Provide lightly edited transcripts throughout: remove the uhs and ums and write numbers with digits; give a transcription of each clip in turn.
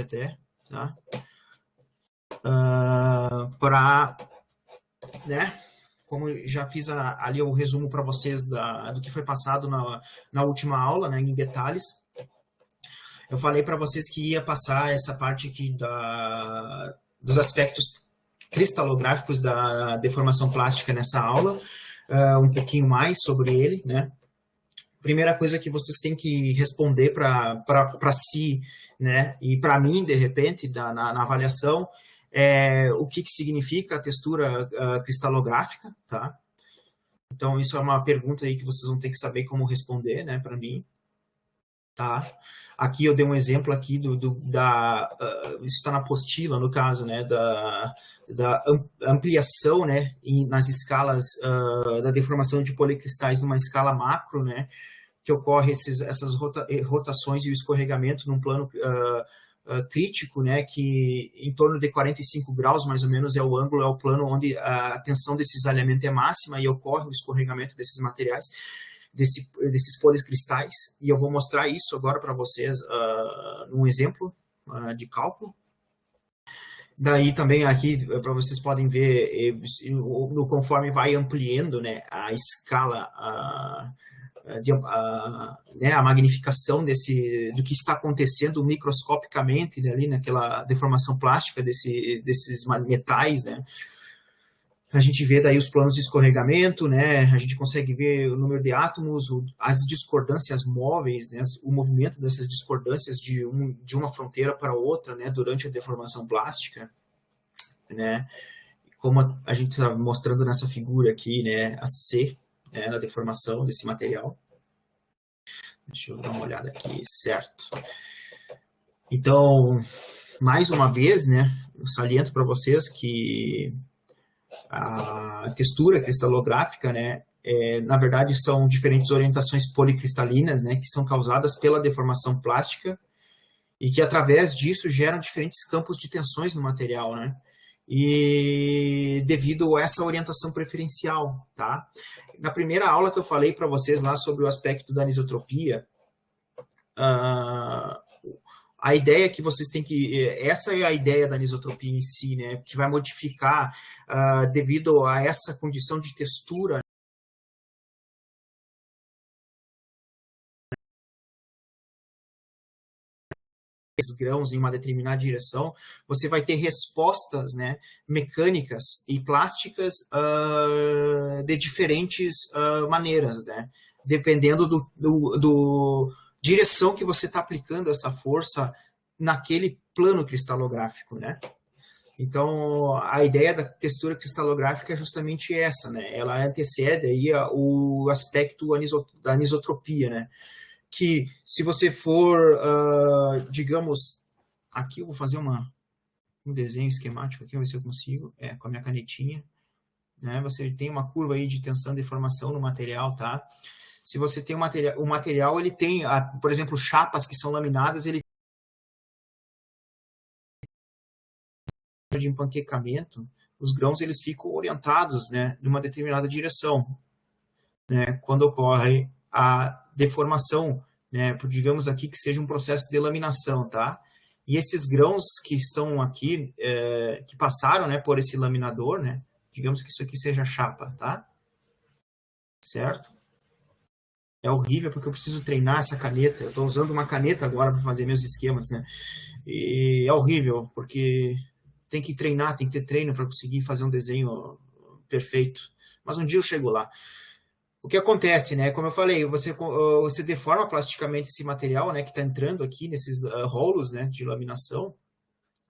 até, tá? Para, né, como já fiz ali o resumo para vocês do que foi passado na última aula, né, em detalhes. Eu falei para vocês que ia passar essa parte aqui dos aspectos cristalográficos da deformação plástica nessa aula, um pouquinho mais sobre ele, né? Primeira coisa que vocês têm que responder para si, né, e para mim, de repente, na avaliação, o que significa a textura cristalográfica, tá? Então, isso é uma pergunta aí que vocês vão ter que saber como responder, né, para mim. Tá? Aqui eu dei um exemplo aqui isso está na apostila, no caso, né, da ampliação, né, nas escalas da deformação de policristais numa escala macro, né, que ocorre essas rotações e o escorregamento num plano crítico, né, que em torno de 45 graus, mais ou menos, é o plano onde a tensão de cisalhamento é máxima e ocorre o escorregamento desses materiais, desses policristais, e eu vou mostrar isso agora para vocês num exemplo de cálculo. Daí também aqui, para vocês podem ver, conforme vai ampliando, né, a escala, né, a magnificação do que está acontecendo microscopicamente, né, ali naquela deformação plástica desses metais, né. A gente vê daí os planos de escorregamento, né? A gente consegue ver o número de átomos, as discordâncias móveis, né? O movimento dessas discordâncias de uma fronteira para outra, né? Durante a deformação plástica, né? Como a gente está mostrando nessa figura aqui, né? A C, né? Na deformação desse material. Deixa eu dar uma olhada aqui, certo? Então, mais uma vez, né? Eu saliento para vocês que a textura cristalográfica, né, na verdade são diferentes orientações policristalinas, né, que são causadas pela deformação plástica e que através disso geram diferentes campos de tensões no material, né, e devido a essa orientação preferencial, tá? Na primeira aula que eu falei para vocês lá sobre o aspecto da anisotropia, a ideia que vocês têm que... Essa é a ideia da anisotropia em si, né? Que vai modificar devido a essa condição de textura. Grãos em uma determinada direção, você vai ter respostas, né, mecânicas e plásticas de diferentes maneiras, né? Dependendo do direção que você está aplicando essa força naquele plano cristalográfico, né? Então, a ideia da textura cristalográfica é justamente essa, né? Ela antecede aí o aspecto da anisotropia, né? Que se você for, digamos, aqui eu vou fazer um desenho esquemático aqui, vamos ver se eu consigo, com a minha canetinha, né? Você tem uma curva aí de tensão e deformação no material, tá? Se você tem o material ele tem, por exemplo, chapas que são laminadas, ele de empanquecamento, os grãos eles ficam orientados, né, numa determinada direção, né, quando ocorre a deformação, né, digamos aqui que seja um processo de laminação, tá? E esses grãos que estão aqui, que passaram, né, por esse laminador, né, digamos que isso aqui seja chapa, tá? Certo? É horrível porque eu preciso treinar essa caneta. Eu estou usando uma caneta agora para fazer meus esquemas, né? E é horrível porque tem que treinar, tem que ter treino para conseguir fazer um desenho perfeito. Mas um dia eu chego lá. O que acontece, né? Como eu falei, você deforma plasticamente esse material, né? Que está entrando aqui nesses rolos, né? De laminação.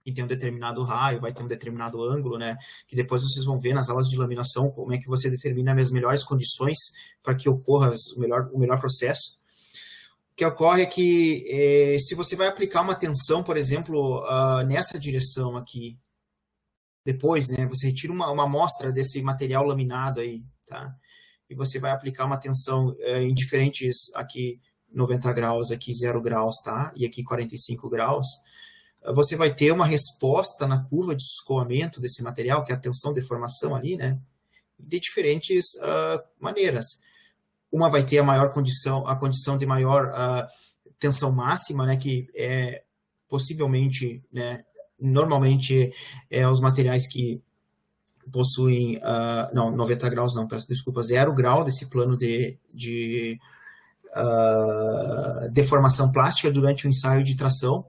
E tem um determinado raio, vai ter um determinado ângulo, né? Que depois vocês vão ver nas aulas de laminação como é que você determina as melhores condições para que ocorra o melhor processo. O que ocorre é que se você vai aplicar uma tensão, por exemplo, nessa direção aqui, depois, né? Você retira uma amostra desse material laminado aí, tá? E você vai aplicar uma tensão em diferentes, aqui 90 graus, aqui 0 graus, tá? E aqui 45 graus. Você vai ter uma resposta na curva de escoamento desse material, que é a tensão de formação ali, né? De diferentes maneiras. Uma vai ter a condição de maior tensão máxima, né? Que é possivelmente, né, normalmente os materiais que possuem, não, 90 graus não, peço desculpa, 0 grau desse plano de deformação plástica durante o ensaio de tração.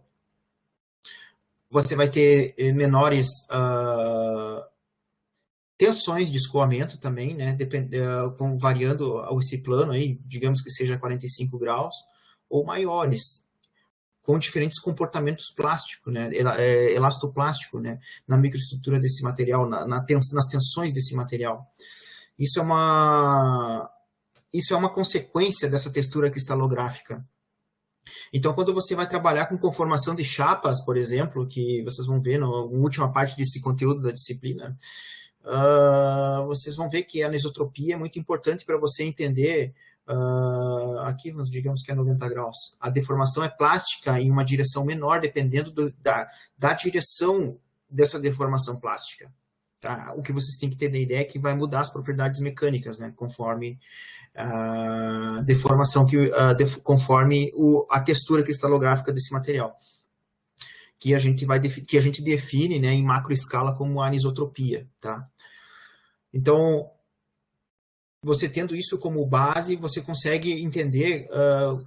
Você vai ter menores tensões de escoamento também, né, variando esse plano aí, digamos que seja 45 graus, ou maiores, com diferentes comportamentos plásticos, né, elastoplástico, né, na microestrutura desse material, nas tensões desse material. Isso é uma consequência dessa textura cristalográfica. Então, quando você vai trabalhar com conformação de chapas, por exemplo, que vocês vão ver na última parte desse conteúdo da disciplina, vocês vão ver que a anisotropia é muito importante para você entender. Aqui, digamos que é 90 graus. A deformação é plástica em uma direção menor, dependendo da direção dessa deformação plástica. Tá? O que vocês têm que ter ideia é que vai mudar as propriedades mecânicas, né, conforme a deformação, conforme a textura cristalográfica desse material, que a gente define, né, em macroescala como anisotropia. Tá? Então, você tendo isso como base, você consegue entender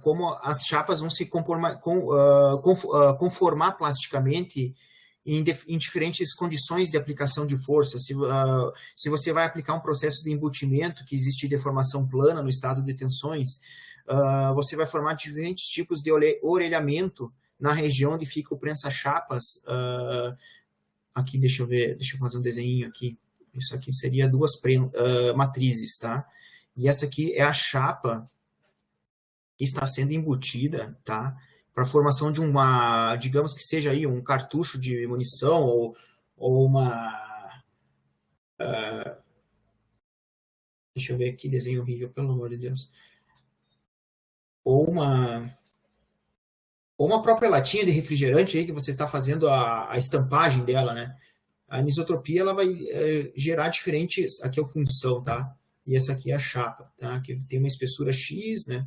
como as chapas vão se conformar plasticamente em diferentes condições de aplicação de força. Se você vai aplicar um processo de embutimento, que existe deformação plana no estado de tensões, você vai formar diferentes tipos de orelhamento na região onde fica o prensa-chapas. Aqui, deixa eu fazer um desenho aqui. Isso aqui seria duas matrizes, tá? E essa aqui é a chapa que está sendo embutida, tá? Para a formação de digamos que seja aí um cartucho de munição ou uma... deixa eu ver aqui, desenho horrível, pelo amor de Deus. Ou uma própria latinha de refrigerante aí que você está fazendo a estampagem dela, né? A anisotropia ela vai gerar diferentes... Aqui é o punção, tá? E essa aqui é a chapa, tá? Que tem uma espessura X, né?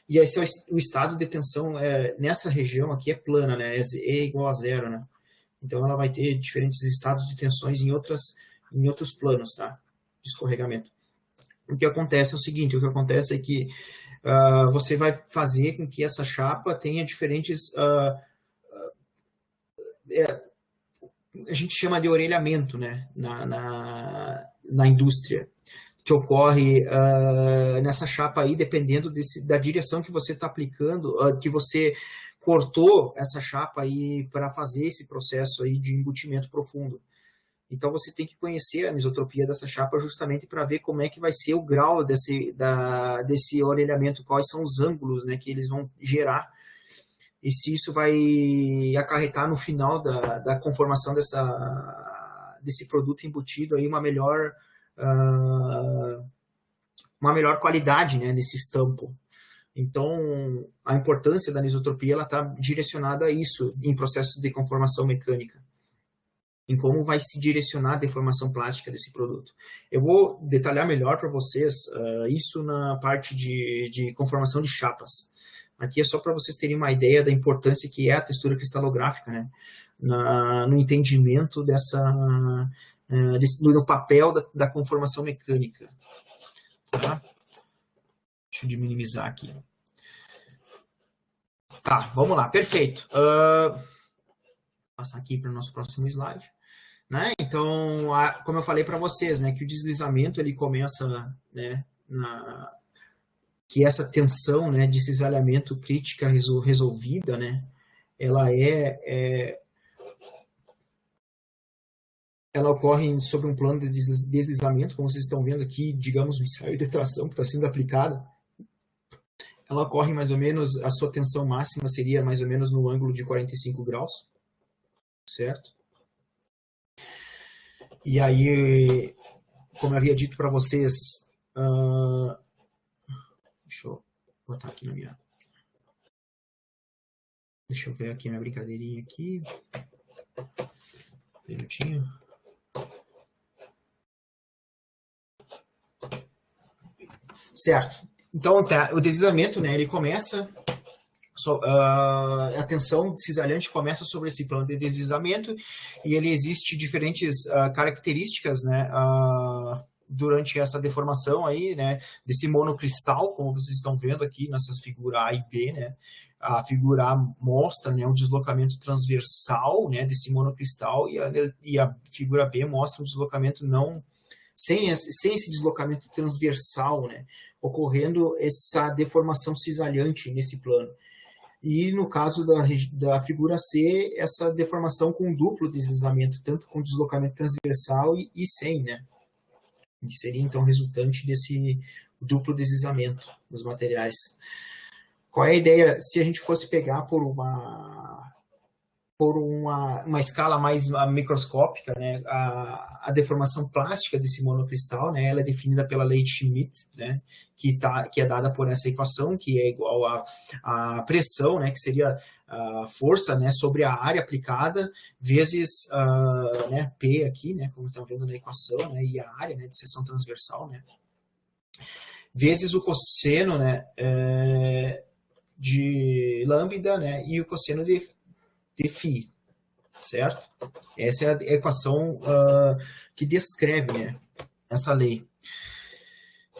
E esse o estado de tensão nessa região aqui é plana, né? É igual a 0, né? Então ela vai ter diferentes estados de tensões em outros planos, tá? De escorregamento. O que acontece é o seguinte, o que acontece é que você vai fazer com que essa chapa tenha diferentes... a gente chama de orelhamento, né? Na indústria, que ocorre nessa chapa aí, dependendo da direção que você está aplicando, que você cortou essa chapa aí para fazer esse processo aí de embutimento profundo. Então você tem que conhecer a anisotropia dessa chapa justamente para ver como é que vai ser o grau desse orelhamento, quais são os ângulos, né, que eles vão gerar, e se isso vai acarretar no final da conformação desse produto embutido aí uma melhor qualidade, né, nesse estampo. Então, a importância da anisotropia está direcionada a isso em processos de conformação mecânica, em como vai se direcionar a deformação plástica desse produto. Eu vou detalhar melhor para vocês isso na parte de conformação de chapas. Aqui é só para vocês terem uma ideia da importância que é a textura cristalográfica, né, no entendimento do papel da conformação mecânica. Tá? Deixa eu minimizar aqui. Tá, vamos lá, perfeito. Passar aqui para o nosso próximo slide. Né? Então, como eu falei para vocês, né, que o deslizamento ele começa, né, que essa tensão, né, de cisalhamento crítica resolvida, né, ela ocorre sobre um plano de deslizamento, como vocês estão vendo aqui, digamos, um ensaio de tração que está sendo aplicado. Ela ocorre mais ou menos, a sua tensão máxima seria mais ou menos no ângulo de 45 graus, certo? E aí, como eu havia dito para vocês, deixa eu botar aqui na minha... Deixa eu ver aqui minha brincadeirinha aqui. Um minutinho. Certo. Então, tá, o deslizamento, né, ele começa A tensão cisalhante começa sobre esse plano de deslizamento e ele existe diferentes características, né, durante essa deformação aí, né, desse monocristal, como vocês estão vendo aqui nessas figuras A e B, né. A figura A mostra, né, um deslocamento transversal, né, desse monocristal e a figura B mostra um deslocamento não sem esse deslocamento transversal, né, ocorrendo essa deformação cisalhante nesse plano. E no caso da figura C, essa deformação com duplo deslizamento, tanto com deslocamento transversal e sem, né? Que seria então resultante desse duplo deslizamento nos materiais. Qual é a ideia se a gente fosse pegar por uma escala mais microscópica, né, a deformação plástica desse monocristal, né, ela é definida pela lei de Schmidt, né, que é dada por essa equação, que é igual a pressão, né, que seria a força, né, sobre a área aplicada, vezes né, P aqui, né, como estão vendo na equação, né, e a área, né, de seção transversal, né, vezes o cosseno, né, de lambda, né, e o cosseno de φ, certo? Essa é a equação que descreve, né, essa lei.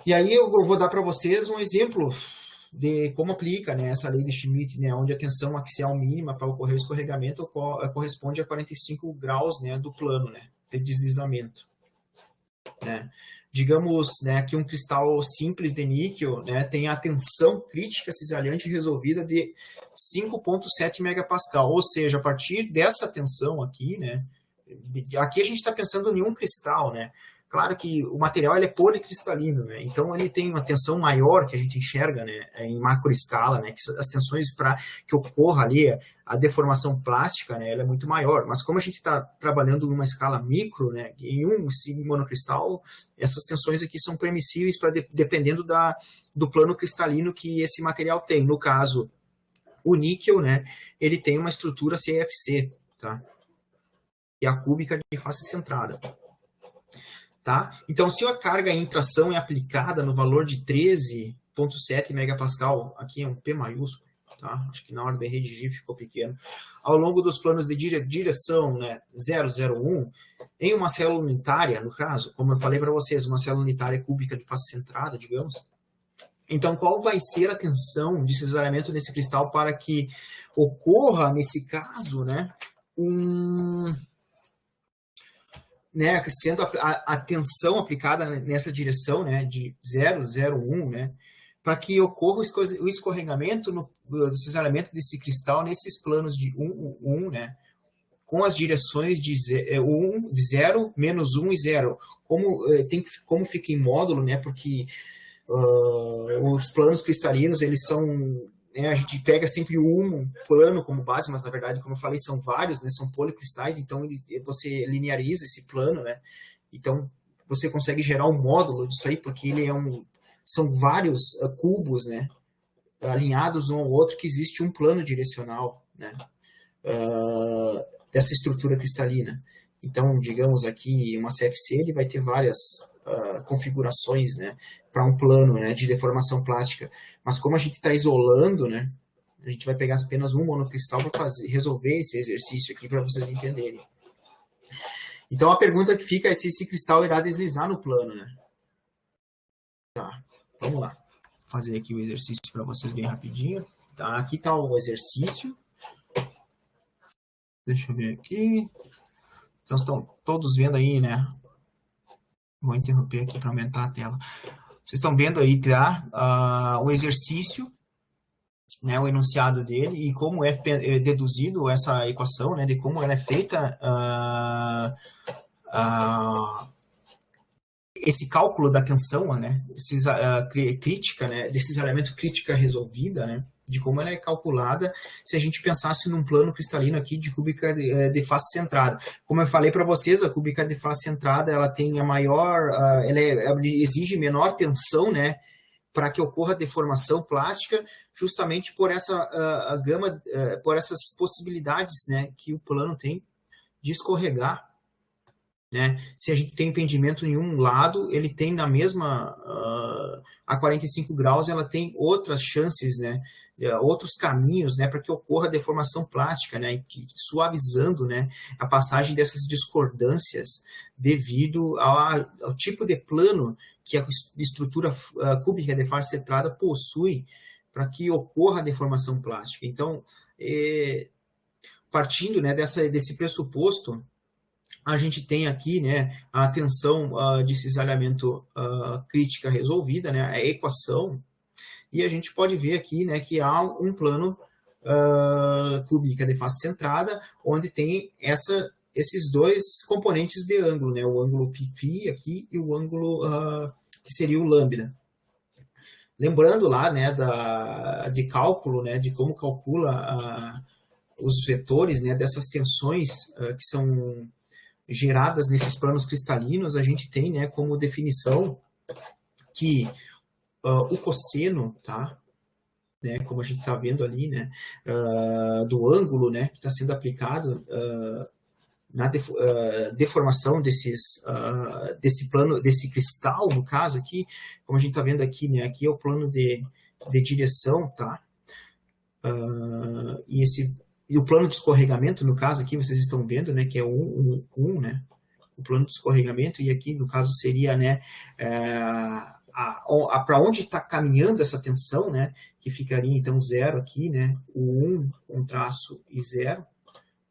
E aí eu vou dar para vocês um exemplo de como aplica, né, essa lei de Schmidt, né, onde a tensão axial mínima para ocorrer o escorregamento corresponde a 45 graus, né, do plano, né, de deslizamento. Né? Digamos, né, que um cristal simples de níquel, né, tem a tensão crítica cisalhante resolvida de 5,7 megapascal, ou seja, a partir dessa tensão aqui, né, aqui a gente está pensando em um cristal, né, claro que o material ele é policristalino, né, então ele tem uma tensão maior que a gente enxerga, né, em macroescala, né, que as tensões para que ocorra ali a deformação plástica, né, ela é muito maior, mas como a gente está trabalhando em uma escala micro, né, em um monocristal, essas tensões aqui são permissíveis dependendo do plano cristalino que esse material tem. No caso, o níquel, né, ele tem uma estrutura CFC, tá? Que é a cúbica de face centrada. Tá? Então, se a carga em tração é aplicada no valor de 13,7 megapascal, aqui é um P maiúsculo, tá? Acho que na hora de redigir ficou pequeno, ao longo dos planos de direção, né, 001, em uma célula unitária, no caso, como eu falei para vocês, uma célula unitária cúbica de face centrada, digamos. Então, qual vai ser a tensão de cisalhamento nesse cristal para que ocorra, nesse caso, né, né, sendo a tensão aplicada nessa direção, né, de 0,01, né, para que ocorra o escorregamento do cisalhamento desse cristal nesses planos de 1, né, com as direções de 0, menos 1 e 0. Como fica em módulo, né, porque os planos cristalinos, eles são... a gente pega sempre um plano como base, mas na verdade, como eu falei, são vários, né? São policristais, então você lineariza esse plano, né? Então você consegue gerar um módulo disso aí, porque ele são vários cubos, né? Alinhados um ao outro, que existe um plano direcional, né? Dessa estrutura cristalina. Então, digamos aqui, uma CFC, ele vai ter várias configurações, né, para um plano, né, de deformação plástica. Mas como a gente está isolando, né, a gente vai pegar apenas um monocristal para resolver esse exercício aqui para vocês entenderem. Então a pergunta que fica é se esse cristal irá deslizar no plano, né? Tá, vamos lá. Vou fazer aqui o exercício para vocês bem rapidinho. Tá, aqui está o exercício. Deixa eu ver aqui. Vocês estão todos vendo aí, né? Vou interromper aqui para aumentar a tela. Vocês estão vendo aí, tá? O exercício, né? O enunciado dele e como é deduzido essa equação, né? De como ela é feita esse cálculo da tensão, né? Crítica, né? Desse cisalhamento crítica resolvida, né? De como ela é calculada se a gente pensasse num plano cristalino aqui de cúbica de face centrada. Como eu falei para vocês, a cúbica de face centrada, ela tem a maior, ela exige menor tensão, né, para que ocorra deformação plástica, justamente por essa gama, por essas possibilidades, né, que o plano tem de escorregar né? Se a gente tem impedimento em um lado, ele tem na mesma, a 45 graus, ela tem outras chances, né? Outros caminhos, né, para que ocorra deformação plástica, né, suavizando, né, a passagem dessas discordâncias devido ao tipo de plano que a estrutura cúbica de face centrada possui para que ocorra a deformação plástica. Então, partindo, né, desse pressuposto, a gente tem aqui, né, a tensão de cisalhamento crítica resolvida, né, a equação, e a gente pode ver aqui, né, que há um plano cúbica de face centrada, onde tem esses dois componentes de ângulo, né, o ângulo φ aqui e o ângulo que seria o lambda. Lembrando lá, né, de cálculo, né, de como calcula os vetores, né, dessas tensões que são geradas nesses planos cristalinos, a gente tem, né, como definição que o cosseno, tá, né, como a gente está vendo ali, né, do ângulo, né, que está sendo aplicado na deformação desse plano, desse cristal, no caso aqui, como a gente está vendo aqui, né, aqui é o plano de direção, tá, e o plano de escorregamento, no caso aqui, vocês estão vendo, né, que é 1, né, o plano de escorregamento, e aqui, no caso, seria, né, para onde está caminhando essa tensão, né, que ficaria, então, 0 aqui, né, o 1 com traço e 0,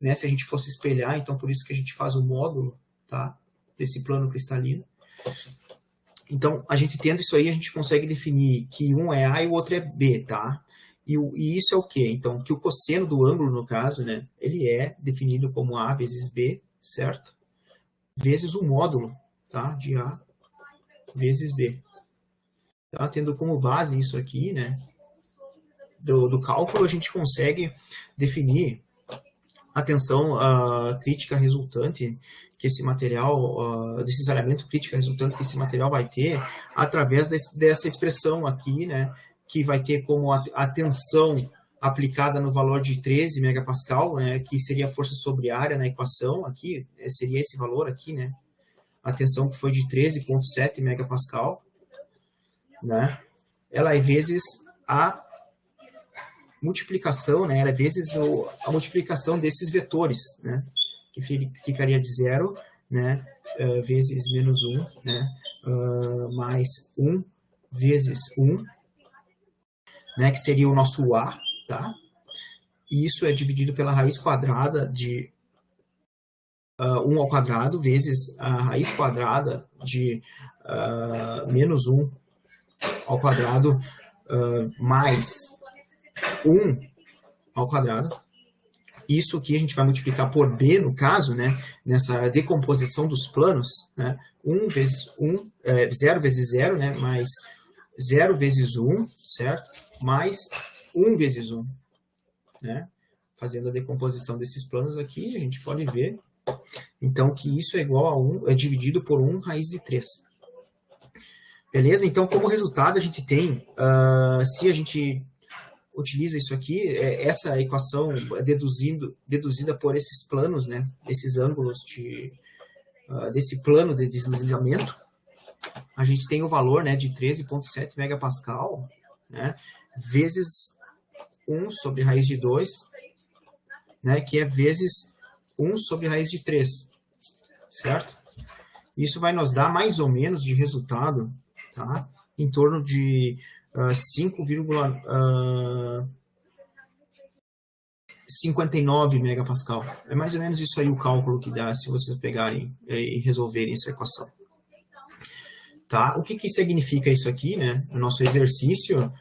né, se a gente fosse espelhar, então, por isso que a gente faz o módulo, tá, desse plano cristalino. Então, a gente tendo isso aí, a gente consegue definir que um é A e o outro é B, tá? E isso é o quê? Então, que o cosseno do ângulo, no caso, né, ele é definido como A vezes B, certo? Vezes o módulo, tá? De A vezes B. Tá? Tendo como base isso aqui, né, do cálculo, a gente consegue definir a tensão crítica resultante que esse material, desse cisalhamento crítica resultante que esse material vai ter, através dessa expressão aqui, né, que vai ter como a tensão aplicada no valor de 13 megapascal, né, que seria a força sobre área na equação aqui, seria esse valor aqui, né, a tensão que foi de 13,7 megapascal, né, ela é vezes a multiplicação, né, ela é vezes a multiplicação desses vetores, né, que ficaria de 0, né, vezes menos 1, né, mais 1 vezes 1, né, que seria o nosso A, tá? E isso é dividido pela raiz quadrada de 1 ao quadrado vezes a raiz quadrada de menos 1 ao quadrado mais 1 ao quadrado. Isso aqui a gente vai multiplicar por B, no caso, né, nessa decomposição dos planos, né, 1 vezes 1, 0 vezes 0, né, mais 0 vezes 1, certo? Mais 1 vezes 1, né? Fazendo a decomposição desses planos aqui, a gente pode ver, então, que isso é igual a 1, é dividido por 1 raiz de 3. Beleza? Então, como resultado, a gente tem, se a gente utiliza isso aqui, essa equação deduzida por esses planos, né, esses ângulos desse plano de deslizamento, a gente tem o valor, né, de 13,7 megapascal, né, vezes 1 sobre raiz de 2, né, que é vezes 1 sobre raiz de 3, certo? Isso vai nos dar mais ou menos de resultado, tá, em torno de 5,59 megapascal. É mais ou menos isso aí o cálculo que dá se vocês pegarem e resolverem essa equação. Tá? O que significa isso aqui, né? O nosso exercício,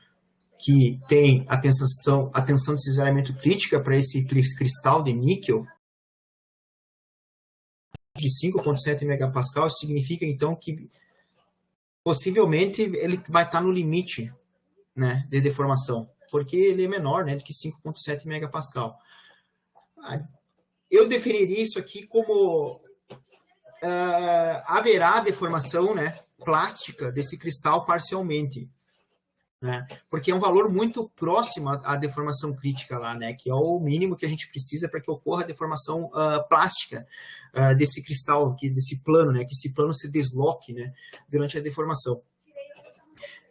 que tem a tensão de cisalhamento crítica para esse cristal de níquel de 5,7 megapascal, significa então que possivelmente ele vai estar no limite, né, de deformação, porque ele é menor, né, do que 5,7 megapascal. Eu definiria isso aqui como haverá deformação, né, plástica desse cristal parcialmente, né? Porque é um valor muito próximo à deformação crítica lá, né? Que é o mínimo que a gente precisa para que ocorra a deformação plástica desse cristal, desse plano, né? Que esse plano se desloque, né? Durante a deformação.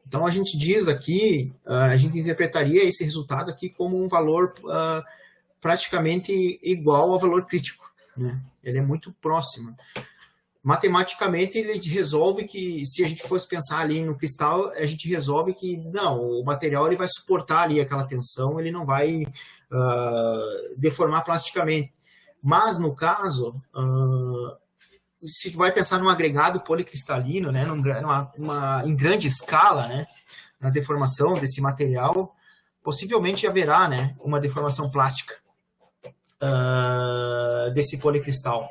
Então a gente diz aqui, a gente interpretaria esse resultado aqui como um valor praticamente igual ao valor crítico, né? Ele é muito próximo. Matematicamente, ele resolve que, se a gente fosse pensar ali no cristal, a gente resolve que, não, o material ele vai suportar ali aquela tensão, ele não vai deformar plasticamente. Mas, no caso, se vai pensar num agregado policristalino, né, em grande escala, né, na deformação desse material, possivelmente haverá, né, uma deformação plástica desse policristal.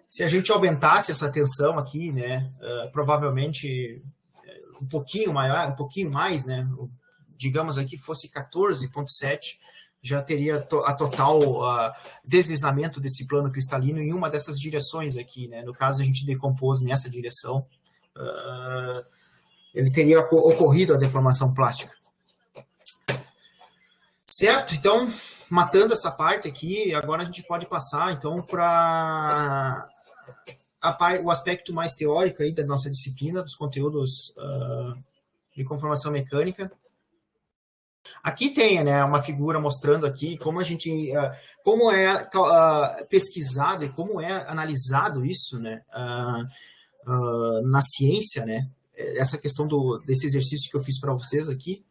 Se a gente aumentasse essa tensão aqui, né, provavelmente um pouquinho maior, um pouquinho mais, né, digamos aqui fosse 14,7, já teria a total deslizamento desse plano cristalino em uma dessas direções aqui, né. No caso, a gente decompôs nessa direção, ele teria ocorrido a deformação plástica. Certo? Então, matando essa parte aqui, agora a gente pode passar, então, para o aspecto mais teórico aí da nossa disciplina, dos conteúdos de conformação mecânica. Aqui tem, né, uma figura mostrando aqui como a gente, como é pesquisado e como é analisado isso, né, na ciência, né, essa questão desse exercício que eu fiz para vocês aqui.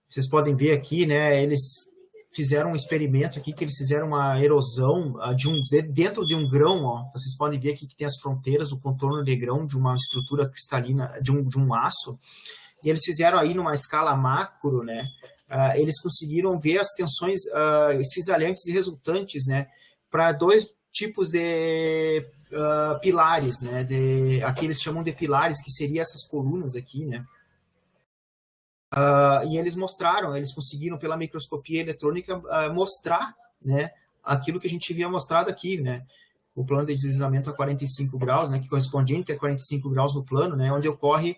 Vocês podem ver aqui, né, eles fizeram um experimento aqui, que eles fizeram uma erosão dentro de um grão, ó. Vocês podem ver aqui que tem as fronteiras, o contorno de grão de uma estrutura cristalina, de um aço, e eles fizeram aí numa escala macro, né, eles conseguiram ver as tensões cisalhantes e resultantes, né, para dois tipos de pilares, né, aqui eles chamam de pilares, que seriam essas colunas aqui, né. E eles conseguiram pela microscopia eletrônica mostrar, né, aquilo que a gente havia mostrado aqui, né, o plano de deslizamento a 45 graus, né, que correspondente a 45 graus no plano, né, onde ocorre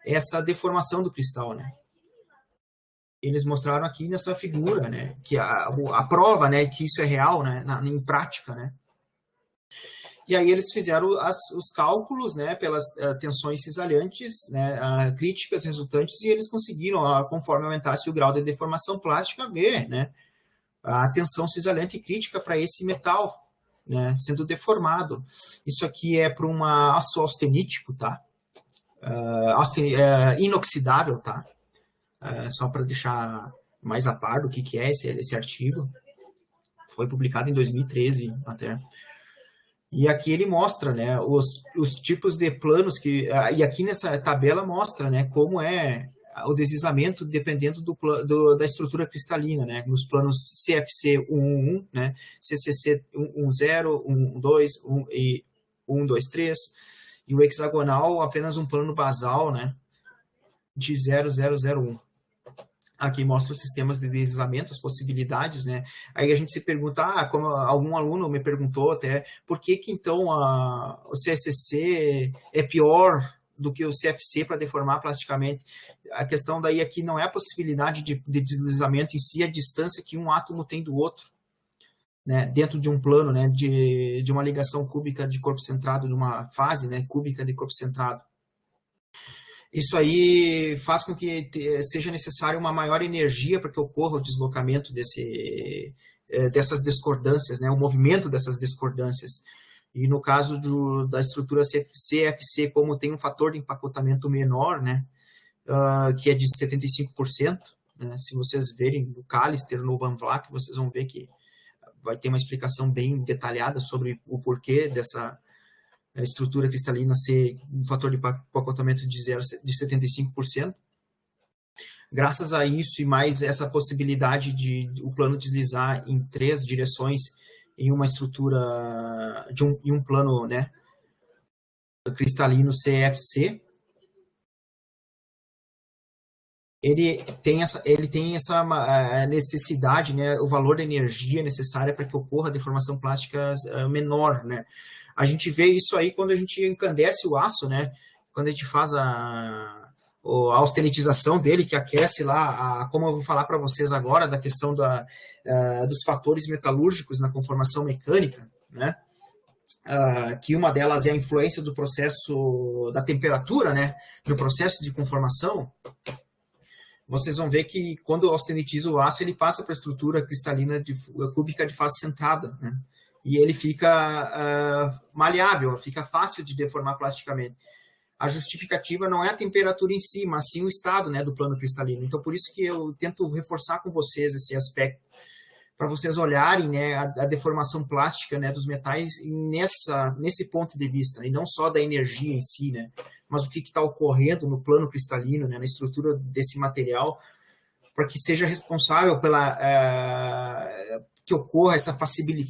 essa deformação do cristal, né. Eles mostraram aqui nessa figura, né, que a prova, né, que isso é real, né, em prática, né. E aí eles fizeram os cálculos, né, pelas tensões cisalhantes, né, críticas resultantes, e eles conseguiram, conforme aumentasse o grau de deformação plástica, ver, né, a tensão cisalhante crítica para esse metal, né, sendo deformado. Isso aqui é para uma aço austenítico, tá? Inoxidável, tá? Só para deixar mais a par do que é esse artigo. Foi publicado em 2013 até. E aqui ele mostra, né, os tipos de planos e aqui nessa tabela mostra, né, como é o deslizamento dependendo da estrutura cristalina, né, nos planos CFC 111, né, CCC 110, 112 e 123, e o hexagonal apenas um plano basal, né, de 0001. Aqui mostra os sistemas de deslizamento, as possibilidades, né? Aí a gente se pergunta, como algum aluno me perguntou até, por que então o CSC é pior do que o CFC para deformar plasticamente? A questão daí aqui não é a possibilidade de deslizamento em si, a distância que um átomo tem do outro, né? Dentro de um plano, né? De uma ligação cúbica de corpo centrado, de uma fase, né? Cúbica de corpo centrado. Isso aí faz com que seja necessário uma maior energia para que ocorra o deslocamento dessas discordâncias, né? O movimento dessas discordâncias. E no caso da estrutura CFC, como tem um fator de empacotamento menor, né? Que é de 75%, né? Se vocês verem no Callister, no Van Vleck, vocês vão ver que vai ter uma explicação bem detalhada sobre o porquê dessa a estrutura cristalina ser um fator de empacotamento de 75%. Graças a isso e mais essa possibilidade de o plano deslizar em 3 direções em uma estrutura em um plano, né, cristalino CFC, ele tem essa necessidade, né, o valor da energia necessária para que ocorra a deformação plástica menor, né. A gente vê isso aí quando a gente encandece o aço, né? Quando a gente faz a austenitização dele, que aquece lá, como eu vou falar para vocês agora, da questão dos fatores metalúrgicos na conformação mecânica, né? Que uma delas é a influência do processo da temperatura, né, no processo de conformação. Vocês vão ver que quando austenitiza o aço, ele passa para a estrutura cristalina cúbica de face centrada, né? E ele fica maleável, fica fácil de deformar plasticamente. A justificativa não é a temperatura em si, mas sim o estado, né, do plano cristalino. Então, por isso que eu tento reforçar com vocês esse aspecto, para vocês olharem, né, a deformação plástica, né, dos metais nesse ponto de vista, e não só da energia em si, né, mas o que está ocorrendo no plano cristalino, né, na estrutura desse material, para que seja responsável que ocorra essa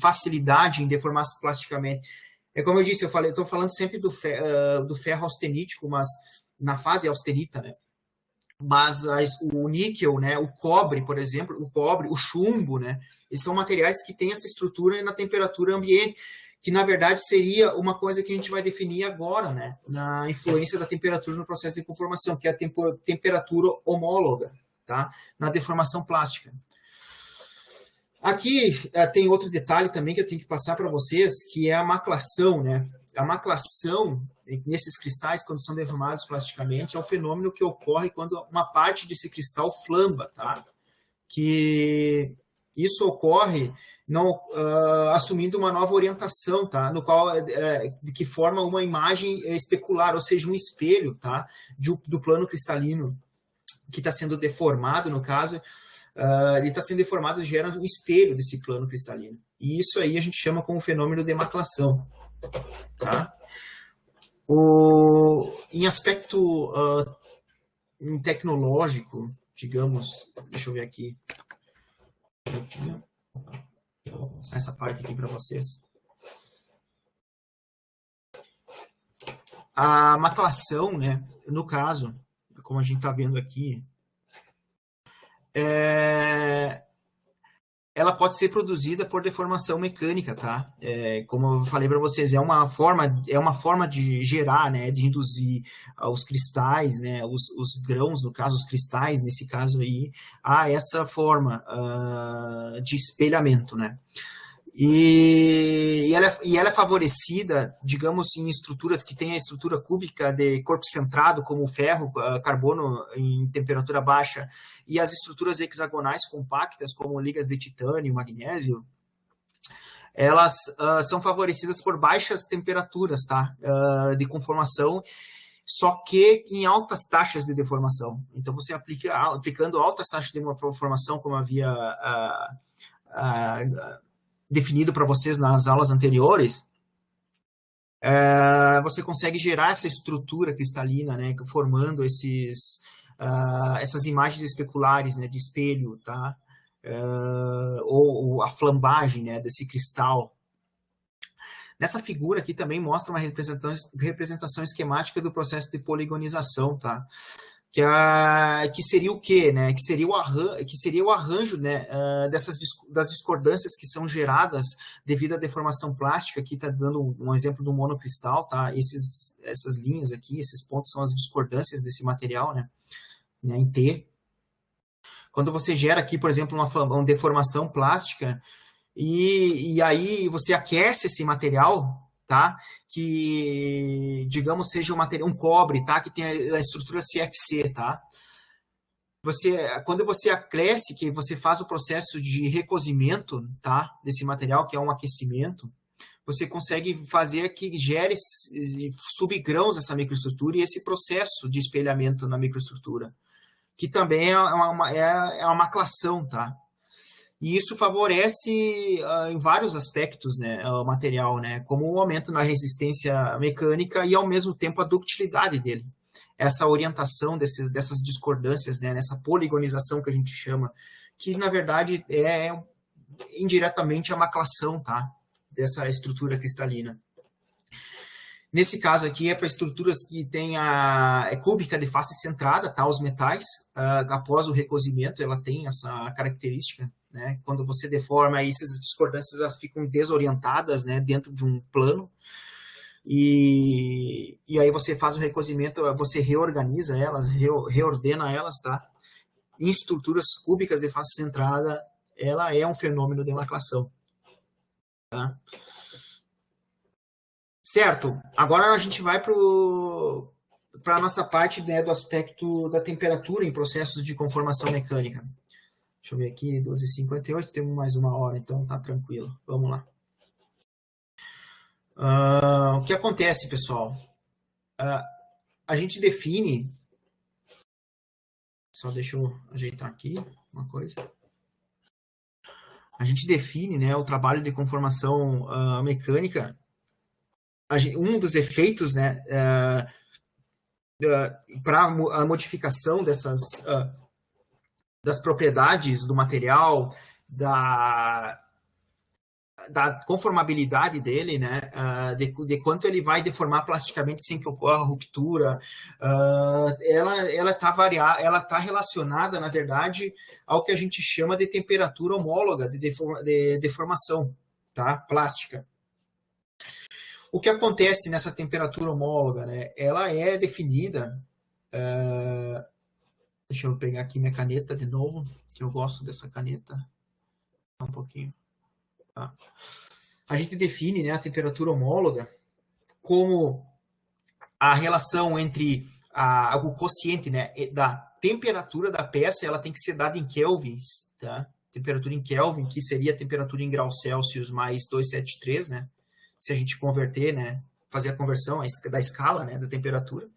facilidade em deformar-se plasticamente. É como eu disse, estou falando sempre do ferro austenítico, mas na fase austenita, né? Mas o níquel, né, o cobre, por exemplo, o chumbo, né, eles são materiais que têm essa estrutura na temperatura ambiente, que na verdade seria uma coisa que a gente vai definir agora, né, na influência da temperatura no processo de conformação, que é a temperatura homóloga, tá, na deformação plástica. Aqui tem outro detalhe também que eu tenho que passar para vocês, que é a maclação, né? A maclação nesses cristais, quando são deformados plasticamente, é um fenômeno que ocorre quando uma parte desse cristal flamba, tá? Que isso ocorre assumindo uma nova orientação, tá? No qual que forma uma imagem especular, ou seja, um espelho, tá? Do plano cristalino que está sendo deformado, no caso, ele está sendo deformado e gera um espelho desse plano cristalino. E isso aí a gente chama como fenômeno de maclação, tá? Em aspecto tecnológico, digamos, deixa eu ver aqui, essa parte aqui para vocês. A maclação, né, no caso, como a gente está vendo aqui, ela pode ser produzida por deformação mecânica, tá? Como eu falei para vocês, é uma forma de gerar, né, de induzir os cristais, né, os grãos, no caso, os cristais, nesse caso aí, a essa forma de espelhamento, né? E ela é favorecida, digamos, em estruturas que têm a estrutura cúbica de corpo centrado, como o ferro, carbono em temperatura baixa, e as estruturas hexagonais compactas, como ligas de titânio e magnésio, elas são favorecidas por baixas temperaturas, tá? De conformação, só que em altas taxas de deformação. Então, você aplicando altas taxas de deformação, como havia definido para vocês nas aulas anteriores, você consegue gerar essa estrutura cristalina, né, formando essas imagens especulares, né, de espelho, tá? Ou a flambagem, né, desse cristal. Nessa figura aqui também mostra uma representação esquemática do processo de poligonização, tá? Que seria o quê, né? Que seria o arranjo, né, das discordâncias que são geradas devido à deformação plástica. Aqui está dando um exemplo do monocristal, tá? Essas linhas aqui, esses pontos são as discordâncias desse material, né, em T. Quando você gera aqui, por exemplo, uma deformação plástica e aí você aquece esse material, tá? Que, digamos, seja um cobre, tá? Que tem a estrutura CFC, tá? Quando você acresce, que você faz o processo de recozimento, tá? Desse material, que é um aquecimento, você consegue fazer que gere subgrãos nessa microestrutura e esse processo de espelhamento na microestrutura, que também é uma maclação, tá? E isso favorece em vários aspectos, né, o material, né, como o aumento na resistência mecânica e, ao mesmo tempo, a ductilidade dele. Essa orientação dessas discordâncias, né, nessa poligonização que a gente chama, que, na verdade, é indiretamente a maclação, tá, dessa estrutura cristalina. Nesse caso aqui é para estruturas que têm cúbica de face centrada, tá, os metais, após o recozimento, ela tem essa característica, né? Quando você deforma, aí essas discordâncias elas ficam desorientadas, né, dentro de um plano. e aí você faz o recozimento, você reorganiza elas, reordena elas, tá? Em estruturas cúbicas de face centrada, ela é um fenômeno de lacração. Tá? Certo, agora a gente vai para a nossa parte, né, do aspecto da temperatura em processos de conformação mecânica. Deixa eu ver aqui, 12h58, temos mais uma hora, então tá tranquilo. Vamos lá. O que acontece, pessoal? A gente define... Só deixa eu ajeitar aqui uma coisa. A gente define, né, o trabalho de conformação mecânica. Um dos efeitos, né, para a modificação das propriedades do material, da conformabilidade dele, né, de quanto ele vai deformar plasticamente sem que ocorra ruptura, ela está relacionada, na verdade, ao que a gente chama de temperatura homóloga de deformação, tá, plástica. O que acontece nessa temperatura homóloga, né, ela é definida... deixa eu pegar aqui minha caneta de novo, que eu gosto dessa caneta. Um pouquinho. Tá. A gente define, né, a temperatura homóloga como a relação entre o quociente, né, da temperatura da peça, ela tem que ser dada em kelvins, tá? Temperatura em Kelvin, que seria a temperatura em graus Celsius mais 273, né? Se a gente converter, né, fazer a conversão da escala, né, da temperatura,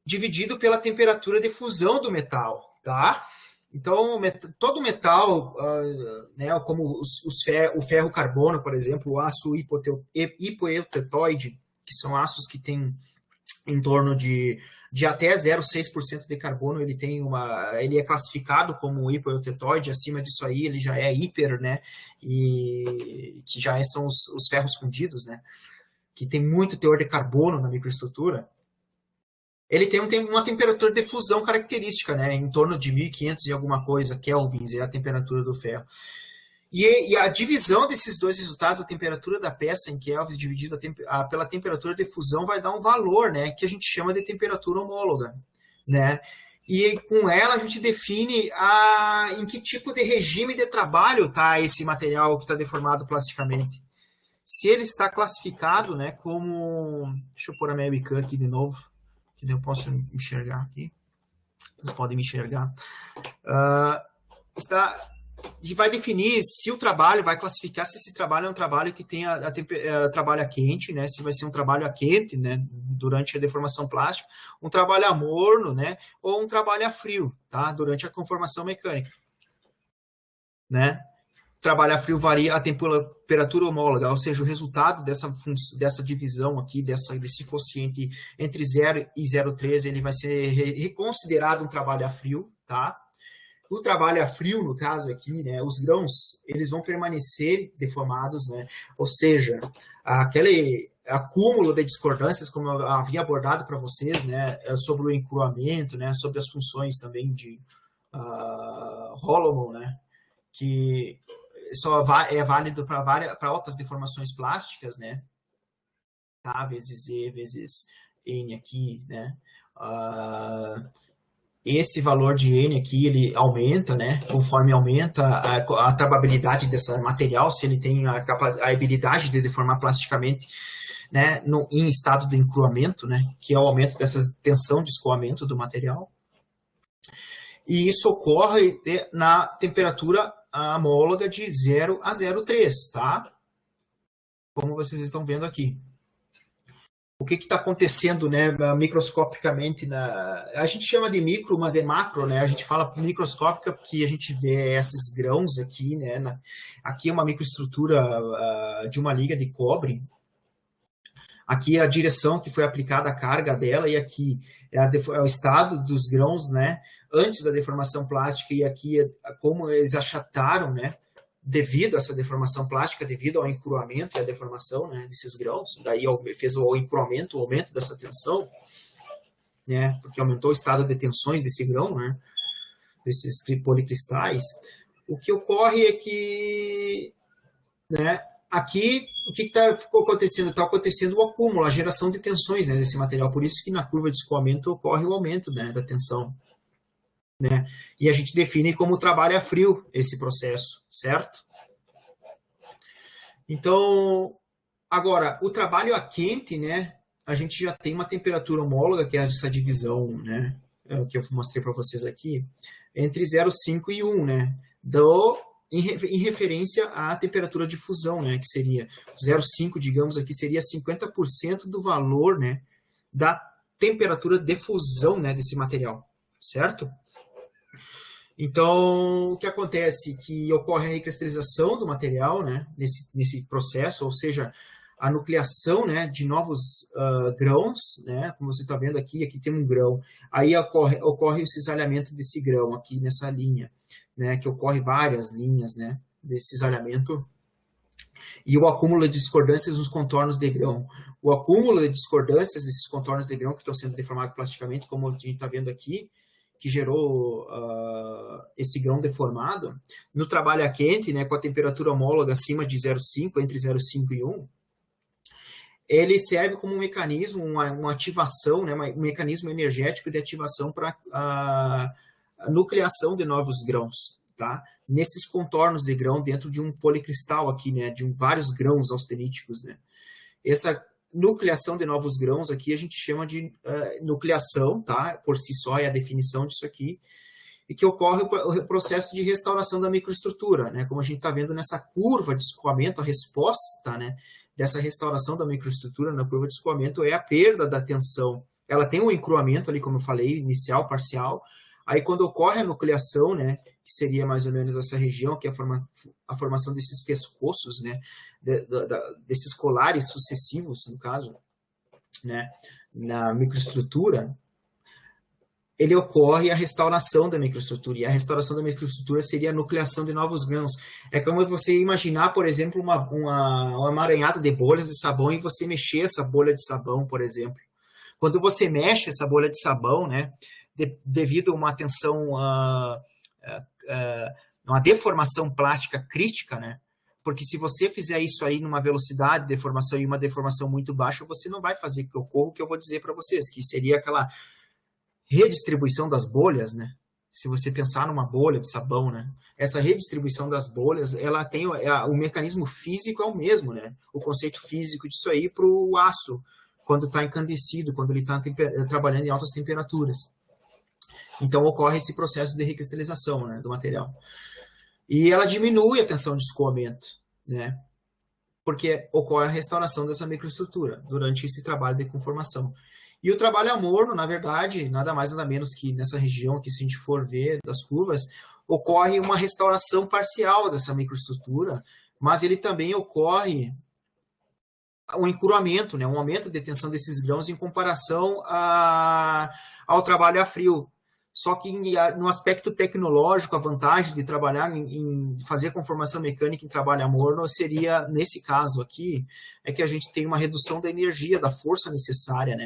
dividido pela temperatura de fusão do metal, tá? Então, todo metal, né, como o ferro-carbono, por exemplo, o aço hipoeutetóide, que são aços que têm em torno de até 0,6% de carbono, ele é classificado como hipoeutetóide, acima disso aí ele já é hiper, né, e que já são os ferros fundidos, né, que tem muito teor de carbono na microestrutura. Ele tem uma temperatura de fusão característica, né, em torno de 1500 e alguma coisa, kelvins, é a temperatura do ferro. E a divisão desses dois resultados, a temperatura da peça em kelvins dividida pela temperatura de fusão, vai dar um valor, né, que a gente chama de temperatura homóloga, né? E com ela a gente define em que tipo de regime de trabalho está esse material que está deformado plasticamente. Se ele está classificado, né, como... Deixa eu pôr a minha webcam aqui de novo, que eu posso enxergar aqui. Vocês podem me enxergar. E vai definir se o trabalho, vai classificar se esse trabalho é um trabalho que tem trabalho a quente, né? Se vai ser um trabalho a quente, né? Durante a deformação plástica, um trabalho a morno, né? Ou um trabalho a frio, tá? Durante a conformação mecânica, né? Trabalho a frio varia a temperatura homóloga, ou seja, o resultado dessa divisão aqui, desse quociente entre 0 e 0,3, ele vai ser reconsiderado um trabalho a frio, tá? O trabalho a frio, no caso aqui, né, os grãos, eles vão permanecer deformados, né? Ou seja, aquele acúmulo de discordâncias, como eu havia abordado para vocês, né, sobre o encruamento, né, sobre as funções também de Holloman, né, que só é válido para altas deformações plásticas, né, K vezes E vezes N aqui, né, esse valor de N aqui, ele aumenta, né? Conforme aumenta a trababilidade desse material, se ele tem a habilidade de deformar plasticamente, né? Em estado de encruamento, né? Que é o aumento dessa tensão de escoamento do material. E isso ocorre na temperatura homóloga de 0 a 0,3, tá? Como vocês estão vendo aqui. O que está acontecendo, né, microscopicamente? A gente chama de micro, mas é macro, né? A gente fala microscópica porque a gente vê esses grãos aqui, né? Aqui é uma microestrutura de uma liga de cobre. Aqui é a direção que foi aplicada a carga dela, e aqui é o estado dos grãos, né? Antes da deformação plástica, e aqui é como eles achataram, né? Devido a essa deformação plástica, devido ao encruamento e à deformação, né, desses grãos, daí fez o encruamento, o aumento dessa tensão, né, porque aumentou o estado de tensões desse grão, né, desses policristais. O que ocorre é que, né, aqui, o que está acontecendo? Está acontecendo o acúmulo, a geração de tensões, né, desse material. Por isso que na curva de escoamento ocorre o aumento, né, da tensão. Né? E a gente define como trabalho a frio esse processo, certo? Então, agora, o trabalho a quente, né, a gente já tem uma temperatura homóloga, que é essa divisão, né, que eu mostrei para vocês aqui, entre 0,5 e 1, né, em referência à temperatura de fusão, né, que seria 0,5, digamos aqui, seria 50% do valor, né, da temperatura de fusão, né, desse material, certo? Então, o que acontece? Que ocorre a recristalização do material, né, nesse processo, ou seja, a nucleação, né, de novos grãos, né, como você está vendo aqui tem um grão, aí ocorre o cisalhamento desse grão aqui nessa linha, né, que ocorre várias linhas, né, desse cisalhamento, e o acúmulo de discordâncias nos contornos de grão. O acúmulo de discordâncias desses contornos de grão que estão sendo deformados plasticamente, como a gente está vendo aqui, que gerou esse grão deformado, no trabalho a quente, né, com a temperatura homóloga acima de 0,5, entre 0,5 e 1, ele serve como um mecanismo, uma ativação, né, um mecanismo energético de ativação para a nucleação de novos grãos, tá? Nesses contornos de grão dentro de um policristal aqui, né, de vários grãos austeníticos, né? Essa nucleação de novos grãos aqui a gente chama de nucleação, tá? Por si só é a definição disso aqui, e que ocorre o processo de restauração da microestrutura, né? Como a gente está vendo nessa curva de escoamento, a resposta, né, dessa restauração da microestrutura na curva de escoamento é a perda da tensão. Ela tem um encruamento ali, como eu falei, inicial, parcial. Aí quando ocorre a nucleação, né, que seria mais ou menos essa região, que é a formação desses pescoços, né, desses colares sucessivos, no caso, né, na microestrutura, ele ocorre a restauração da microestrutura, e a restauração da microestrutura seria a nucleação de novos grãos. É como você imaginar, por exemplo, um amaranhado de bolhas de sabão e você mexer essa bolha de sabão, por exemplo. Quando você mexe essa bolha de sabão, né, devido a uma tensão, uma deformação plástica crítica, né, porque se você fizer isso aí numa velocidade de deformação e uma deformação muito baixa, você não vai fazer que ocorra o que eu vou dizer para vocês, que seria aquela redistribuição das bolhas, né? Se você pensar numa bolha de sabão, né? Essa redistribuição das bolhas, ela tem o mecanismo físico é o mesmo, né? O conceito físico disso aí para o aço, quando está encandecido, quando ele está trabalhando em altas temperaturas. Então ocorre esse processo de recristalização, né, do material. E ela diminui a tensão de escoamento, né? Porque ocorre a restauração dessa microestrutura durante esse trabalho de conformação. E o trabalho a morno, na verdade, nada mais nada menos que nessa região aqui, se a gente for ver das curvas, ocorre uma restauração parcial dessa microestrutura, mas ele também ocorre um encurvamento, né, um aumento de tensão desses grãos em comparação ao trabalho a frio. Só que no aspecto tecnológico, a vantagem de trabalhar em fazer conformação mecânica em trabalho a morno seria, nesse caso aqui, é que a gente tem uma redução da energia, da força necessária,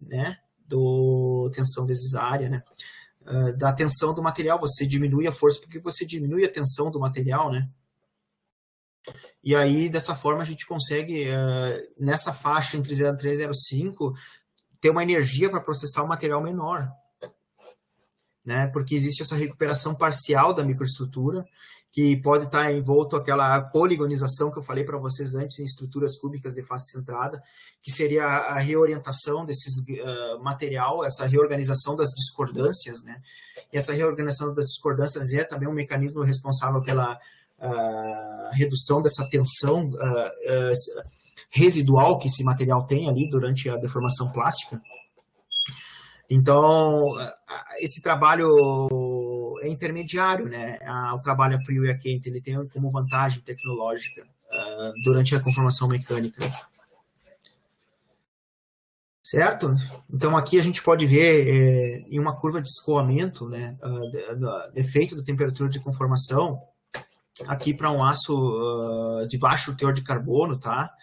né, do tensão vezes área, né, da tensão do material. Você diminui a força porque você diminui a tensão do material, né. E aí, dessa forma, a gente consegue, nessa faixa entre 0,3 e 0,5, ter uma energia para processar o material menor, né, porque existe essa recuperação parcial da microestrutura, que pode estar envolto aquela poligonização que eu falei para vocês antes em estruturas cúbicas de face centrada, que seria a reorientação desses material, essa reorganização das discordâncias, né? E essa reorganização das discordâncias é também um mecanismo responsável pela redução dessa tensão residual que esse material tem ali durante a deformação plástica. Então, esse trabalho é intermediário, né? O trabalho a frio e a quente, ele tem como vantagem tecnológica durante a conformação mecânica. Certo? Então, aqui a gente pode ver em uma curva de escoamento, né, efeito da temperatura de conformação, aqui para um aço de baixo teor de carbono, tá?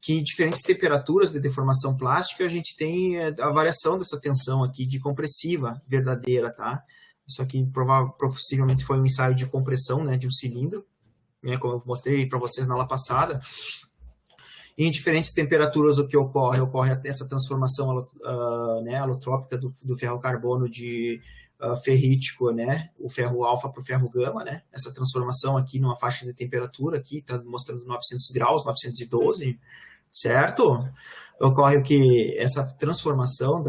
Que em diferentes temperaturas de deformação plástica a gente tem a variação dessa tensão aqui de compressiva verdadeira, tá? Isso aqui possivelmente foi um ensaio de compressão, né, de um cilindro. né, como eu mostrei para vocês na aula passada. E em diferentes temperaturas, o que ocorre? Ocorre essa transformação né, alotrópica do ferro-carbono de ferrítico, né, o ferro alfa para o ferro gama, né, essa transformação aqui numa faixa de temperatura, aqui está mostrando 900 graus, 912, certo? Ocorre o que? Essa transformação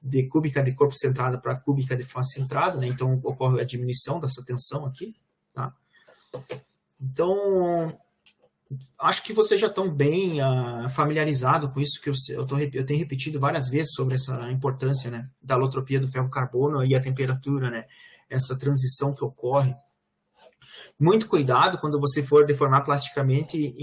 de cúbica de corpo centrada para cúbica de face centrada, né, então ocorre a diminuição dessa tensão aqui, tá? Então, acho que vocês já estão bem familiarizados com isso, que eu tenho repetido várias vezes sobre essa importância, né, da alotropia do ferro-carbono e a temperatura, né, essa transição que ocorre. Muito cuidado quando você for deformar plasticamente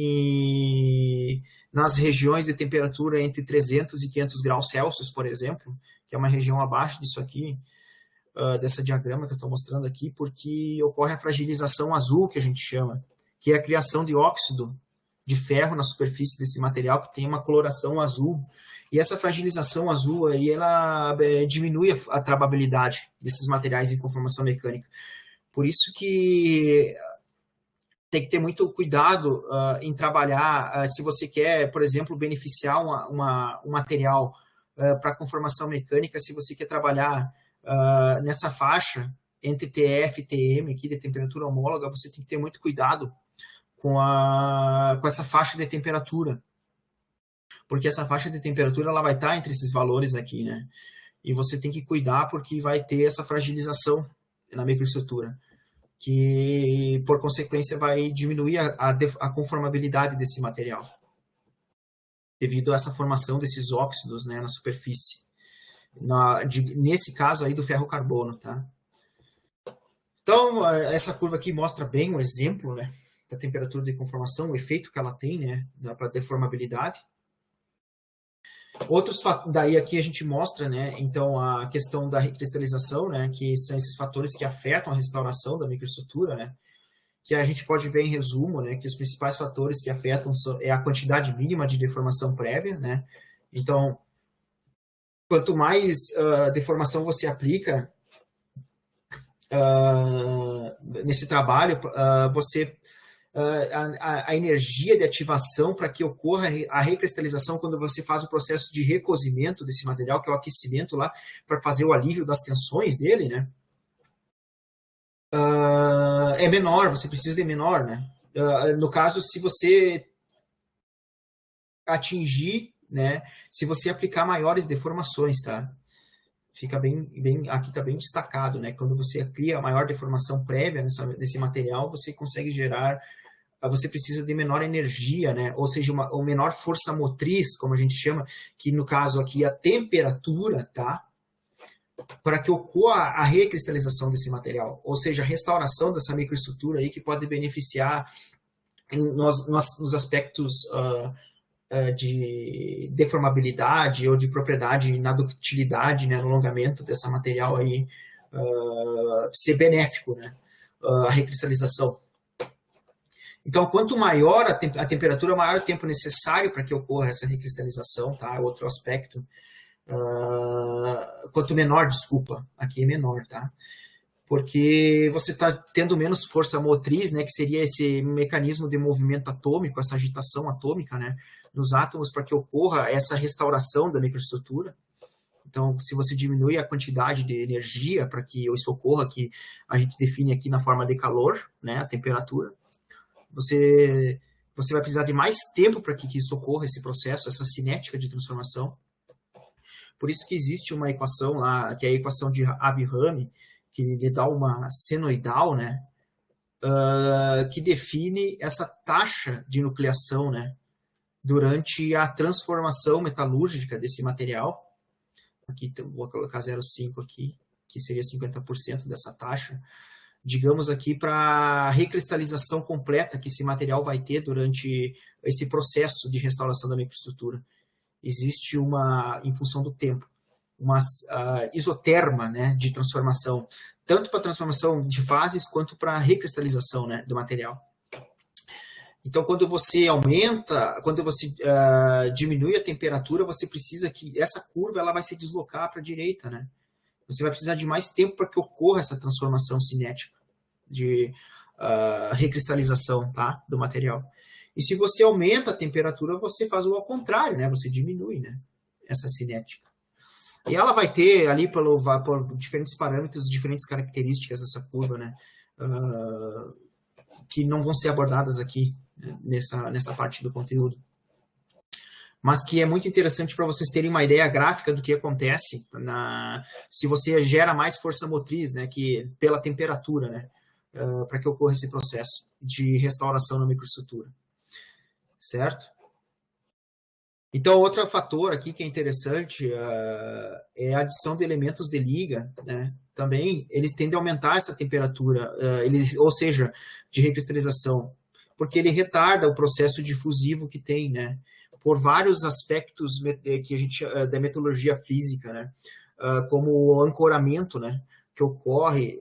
nas regiões de temperatura entre 300 e 500 graus Celsius, por exemplo, que é uma região abaixo disso aqui, dessa diagrama que eu estou mostrando aqui, porque ocorre a fragilização azul, que a gente chama, que é a criação de óxido de ferro na superfície desse material, que tem uma coloração azul. E essa fragilização azul aí, ela diminui a trababilidade desses materiais em conformação mecânica. Por isso que tem que ter muito cuidado em trabalhar, se você quer, por exemplo, beneficiar um material para conformação mecânica, se você quer trabalhar nessa faixa entre TF e TM, aqui de temperatura homóloga, você tem que ter muito cuidado com essa faixa de temperatura, porque essa faixa de temperatura ela vai estar entre esses valores aqui, né? E você tem que cuidar porque vai ter essa fragilização na microestrutura, que por consequência vai diminuir a conformabilidade desse material, devido a essa formação desses óxidos, né, na superfície. Nesse caso aí do ferro-carbono, tá? Então, essa curva aqui mostra bem um exemplo, né, da temperatura de conformação, o efeito que ela tem, né, para deformabilidade. Outros, daí aqui a gente mostra, né, então a questão da recristalização, né, que são esses fatores que afetam a restauração da microestrutura, né, que a gente pode ver em resumo, né, que os principais fatores que afetam é a quantidade mínima de deformação prévia, né, então quanto mais deformação você aplica nesse trabalho, você a energia de ativação para que ocorra a recristalização quando você faz o processo de recozimento desse material, que é o aquecimento lá, para fazer o alívio das tensões dele, né? É menor, você precisa de menor, né? No caso, se você atingir, né? Se você aplicar maiores deformações, tá? Fica aqui está bem destacado, né? Quando você cria a maior deformação prévia nesse material, você consegue gerar, você precisa de menor energia, né? Ou seja, uma menor força motriz, como a gente chama, que no caso aqui a temperatura, tá? Para que ocorra a recristalização desse material, ou seja, a restauração dessa microestrutura aí que pode beneficiar nos aspectos de deformabilidade ou de propriedade na ductilidade, né, no alongamento dessa material aí, ser benéfico, né, a recristalização. Então, quanto maior a temperatura, maior o tempo necessário para que ocorra essa recristalização, tá? Outro aspecto. Quanto menor, desculpa, aqui é menor, tá? Porque você está tendo menos força motriz, né, que seria esse mecanismo de movimento atômico, essa agitação atômica, né, nos átomos para que ocorra essa restauração da microestrutura. Então, se você diminui a quantidade de energia para que isso ocorra, que a gente define aqui na forma de calor, né, a temperatura, você vai precisar de mais tempo para que isso ocorra, esse processo, essa cinética de transformação. Por isso que existe uma equação lá, que é a equação de Abraham, que lhe dá uma senoidal, né, que define essa taxa de nucleação, né, durante a transformação metalúrgica desse material. Aqui vou colocar 0,5 aqui, que seria 50% dessa taxa. Digamos aqui para a recristalização completa que esse material vai ter durante esse processo de restauração da microestrutura. Existe em função do tempo, uma isoterma, né, de transformação, tanto para transformação de fases quanto para a recristalização, né, do material. Então, quando você aumenta, quando você diminui a temperatura, você precisa que essa curva ela vai se deslocar para a direita, né? Você vai precisar de mais tempo para que ocorra essa transformação cinética recristalização, tá, do material. E se você aumenta a temperatura, você faz o ao contrário, né? Você diminui, né, essa cinética. E ela vai ter ali por diferentes parâmetros, diferentes características dessa curva, né? Que não vão ser abordadas aqui, né, nessa parte do conteúdo. Mas que é muito interessante para vocês terem uma ideia gráfica do que acontece se você gera mais força motriz, né, que pela temperatura, né, para que ocorra esse processo de restauração na microestrutura. Certo? Então, outro fator aqui que é interessante é a adição de elementos de liga, né? Também eles tendem a aumentar essa temperatura, ou seja, de recristalização, porque ele retarda o processo difusivo que tem, né? Por vários aspectos que a gente da metodologia física, né? Como o ancoramento, né? Que ocorre,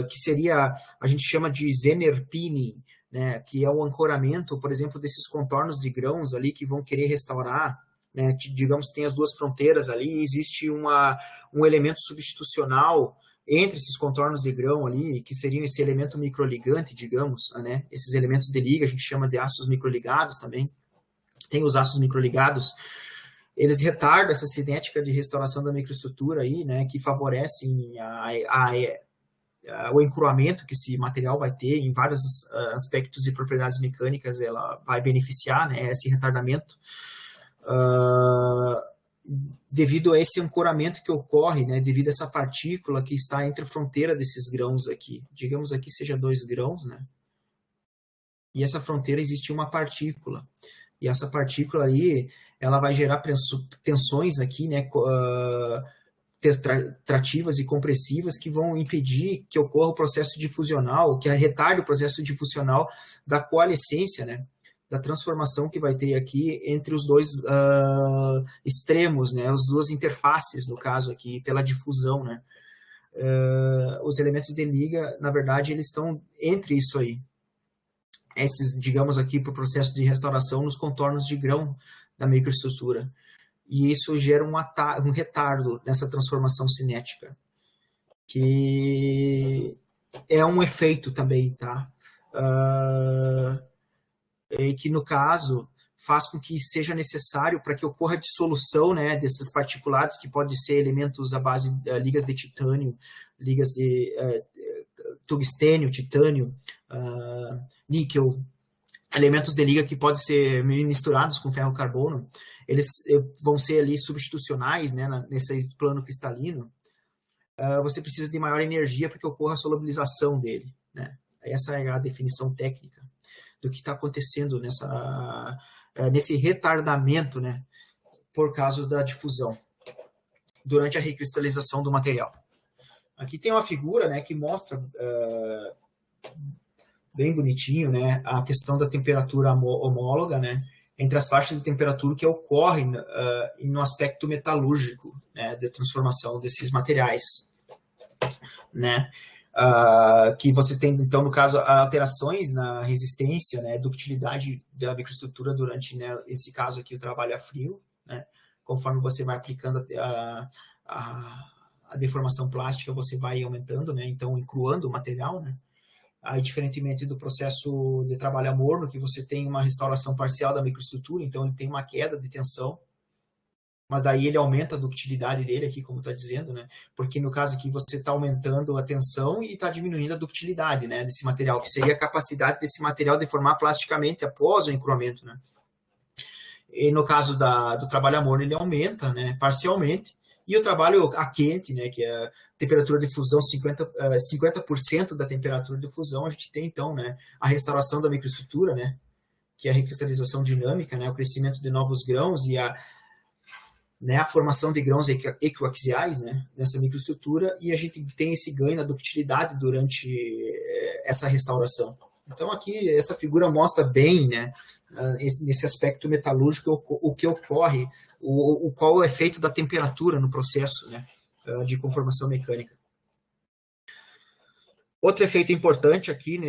que seria, a gente chama de Zener pinning, né, que é o ancoramento, por exemplo, desses contornos de grãos ali que vão querer restaurar, né, digamos que tem as duas fronteiras ali, existe um elemento substitucional entre esses contornos de grão ali, que seriam esse elemento microligante, digamos, né, esses elementos de liga, a gente chama de aços microligados também, tem os aços microligados, eles retardam essa cinética de restauração da microestrutura aí, né, que favorecem o encruamento que esse material vai ter em vários aspectos e propriedades mecânicas, ela vai beneficiar, né, esse retardamento devido a esse ancoramento que ocorre, né, devido a essa partícula que está entre a fronteira desses grãos aqui. Digamos aqui seja 2 grãos, né, e essa fronteira existe uma partícula. E essa partícula aí, ela vai gerar tensões aqui, né, trativas e compressivas que vão impedir que ocorra o processo difusional, que retarde o processo difusional da coalescência, né, da transformação que vai ter aqui entre os dois extremos, né, as duas interfaces, no caso aqui, pela difusão, né. Os elementos de liga, na verdade, eles estão entre isso aí. Esses, digamos aqui, para o processo de restauração nos contornos de grão da microestrutura. E isso gera um retardo nessa transformação cinética, que é um efeito também, tá? Que, no caso, faz com que seja necessário para que ocorra a dissolução, né, desses particulados, que pode ser elementos à base de ligas de titânio, ligas de tungstênio, titânio, níquel, elementos de liga que podem ser misturados com ferro-carbono, eles vão ser ali substitucionais, né, nesse plano cristalino. Você precisa de maior energia para que ocorra a solubilização dele, né? Essa é a definição técnica do que está acontecendo nesse retardamento, né, por causa da difusão durante a recristalização do material. Aqui tem uma figura, né, que mostra bem bonitinho, né, a questão da temperatura homóloga, né, entre as faixas de temperatura que ocorrem no aspecto metalúrgico, né, de transformação desses materiais, né, que você tem, então, no caso, alterações na resistência, né, ductilidade da microestrutura durante, né, esse caso aqui, o trabalho a frio, né, conforme você vai aplicando a deformação plástica, você vai aumentando, né, então, encruando o material, né. Aí, diferentemente do processo de trabalho a morno, que você tem uma restauração parcial da microestrutura, então ele tem uma queda de tensão, mas daí ele aumenta a ductilidade dele aqui, como está dizendo, né? Porque no caso aqui você está aumentando a tensão e está diminuindo a ductilidade, né, desse material, que seria a capacidade desse material deformar plasticamente após o encruamento, né? E no caso do trabalho a morno, ele aumenta, né, parcialmente, e o trabalho a quente, né, que é a temperatura de fusão, 50% da temperatura de fusão, a gente tem, então, né, a restauração da microestrutura, né, que é a recristalização dinâmica, né, o crescimento de novos grãos e a formação de grãos equiaxiais, né, nessa microestrutura, e a gente tem esse ganho na ductilidade durante essa restauração. Então, aqui, essa figura mostra bem, né, nesse aspecto metalúrgico, o que ocorre, qual é o efeito da temperatura no processo, né, de conformação mecânica. Outro efeito importante aqui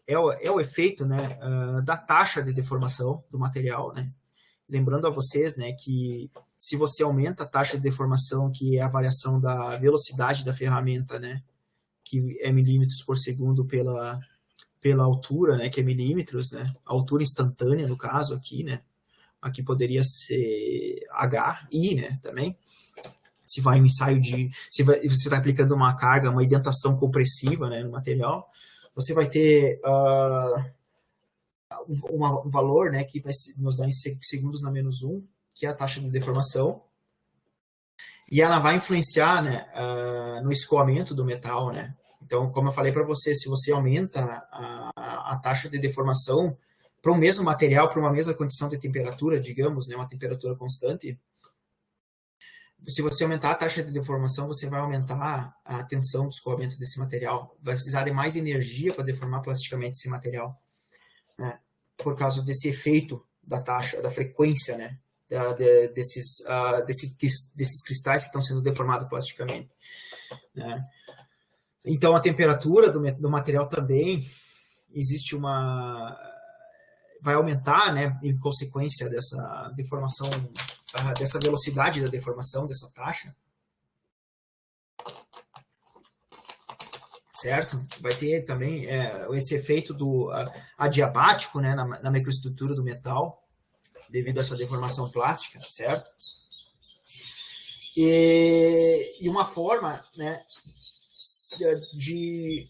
é o efeito, né, da taxa de deformação do material, né. Lembrando a vocês, né, que se você aumenta a taxa de deformação, que é a variação da velocidade da ferramenta, né, que é milímetros por segundo pela altura, né, que é milímetros, né, a altura instantânea, no caso aqui, né, aqui poderia ser I, né, também, se vai um ensaio se você vai aplicando uma carga, uma indentação compressiva, né, no material, você vai ter um valor, né, que vai nos dar em segundos na menos 1, que é a taxa de deformação, e ela vai influenciar, né, no escoamento do metal, né. Então, como eu falei para você, se você aumenta a taxa de deformação para o mesmo material, para uma mesma condição de temperatura, digamos, né, uma temperatura constante, se você aumentar a taxa de deformação, você vai aumentar a tensão do escoamento desse material. Vai precisar de mais energia para deformar plasticamente esse material, né, por causa desse efeito da taxa, da frequência, né, desses cristais que estão sendo deformados plasticamente, né. Então, a temperatura do material também existe vai aumentar, né, em consequência dessa deformação, dessa velocidade da deformação, dessa taxa, certo? Vai ter também esse efeito adiabático, né, na microestrutura do metal, devido a essa deformação plástica, certo? E uma forma, né, de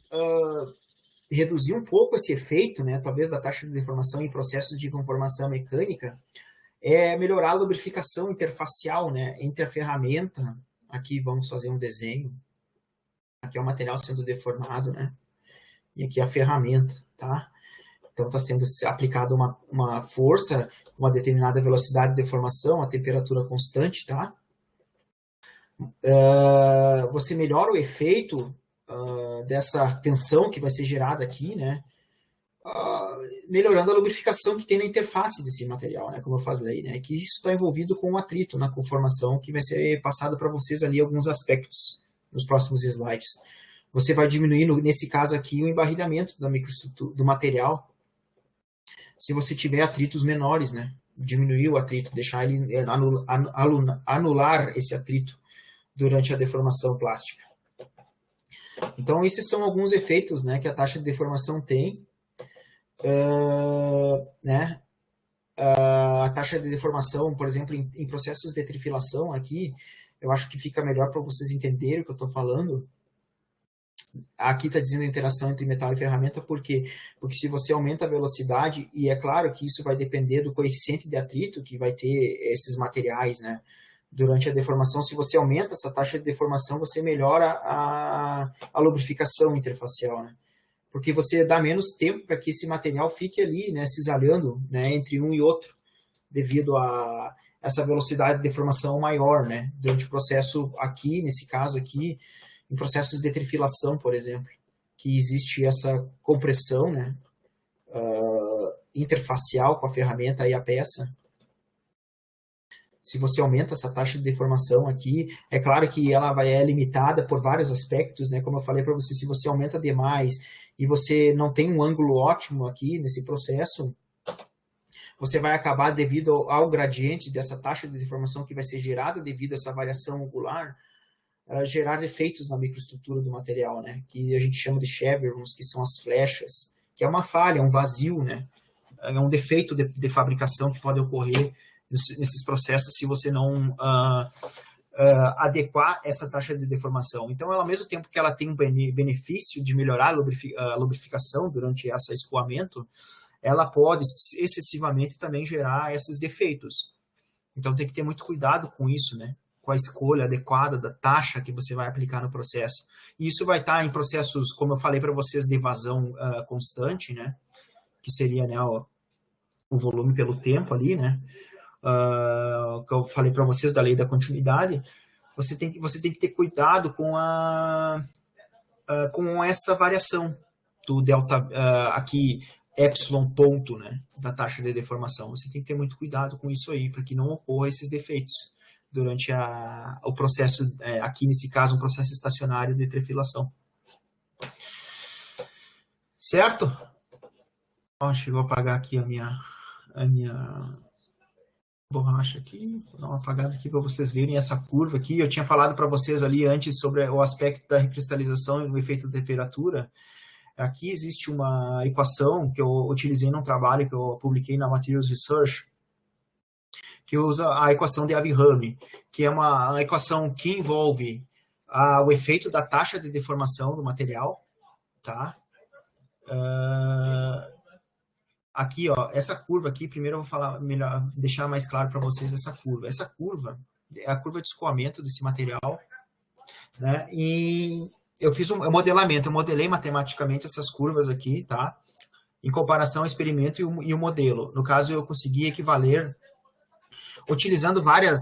reduzir um pouco esse efeito, né, talvez da taxa de deformação em processos de conformação mecânica, é melhorar a lubrificação interfacial, né, entre a ferramenta, aqui vamos fazer um desenho, aqui é o material sendo deformado, né, e aqui a ferramenta, tá? Então está sendo aplicada uma força, uma determinada velocidade de deformação, a temperatura constante, tá? Você melhora o efeito dessa tensão que vai ser gerada aqui, né? Melhorando a lubrificação que tem na interface desse material, né? Como eu falei, né? Que isso está envolvido com o atrito na conformação, que vai ser passado para vocês ali alguns aspectos nos próximos slides. Você vai diminuir, nesse caso aqui, o embarrilhamento da microestrutura do material, se você tiver atritos menores, né? Diminuir o atrito, deixar ele anular esse atrito durante a deformação plástica. Então, esses são alguns efeitos, né, que a taxa de deformação tem. Né? A taxa de deformação, por exemplo, em processos de trifilação aqui, eu acho que fica melhor para vocês entenderem o que eu estou falando. Aqui está dizendo a interação entre metal e ferramenta, por quê? Porque se você aumenta a velocidade, e é claro que isso vai depender do coeficiente de atrito que vai ter esses materiais, né? Durante a deformação, se você aumenta essa taxa de deformação, você melhora a lubrificação interfacial, né? Porque você dá menos tempo para que esse material fique ali, né, cisalhando, né, entre um e outro, devido a essa velocidade de deformação maior, né? Durante o processo aqui, nesse caso aqui, em processos de trifilação, por exemplo, que existe essa compressão, né, interfacial com a ferramenta e a peça. Se você aumenta essa taxa de deformação aqui, é claro que ela é limitada por vários aspectos, né? Como eu falei para você, se você aumenta demais e você não tem um ângulo ótimo aqui nesse processo, você vai acabar, devido ao gradiente dessa taxa de deformação que vai ser gerada devido a essa variação angular, gerar defeitos na microestrutura do material, né? Que a gente chama de chevrons, que são as flechas, que é uma falha, um vazio, né? É um defeito de fabricação que pode ocorrer nesses processos se você não adequar essa taxa de deformação. Então, ela, ao mesmo tempo que ela tem um benefício de melhorar a lubrificação durante esse escoamento, ela pode excessivamente também gerar esses defeitos. Então, tem que ter muito cuidado com isso, né? Com a escolha adequada da taxa que você vai aplicar no processo. E isso vai estar em processos, como eu falei para vocês, de evasão constante, né? Que seria, né, o volume pelo tempo ali, né? Que eu falei para vocês da lei da continuidade. Você tem que ter cuidado com essa variação do delta aqui epsilon ponto, né, da taxa de deformação. Você tem que ter muito cuidado com isso aí, para que não ocorra esses defeitos durante o processo, aqui nesse caso, um processo estacionário de trefilação. Certo? Chegou a apagar aqui a minha borracha aqui, vou dar uma apagada aqui para vocês verem essa curva aqui. Eu tinha falado para vocês ali antes sobre o aspecto da recristalização e o efeito da temperatura. Aqui existe uma equação que eu utilizei num trabalho que eu publiquei na Materials Research, que usa a equação de Abraham, que é uma equação que envolve o efeito da taxa de deformação do material, tá? Aqui, ó, essa curva aqui, primeiro eu vou falar melhor, deixar mais claro para vocês essa curva. Essa curva é a curva de escoamento desse material, né? E eu fiz um modelamento, eu modelei matematicamente essas curvas aqui, tá? Em comparação ao experimento e o modelo. No caso, eu consegui equivaler utilizando várias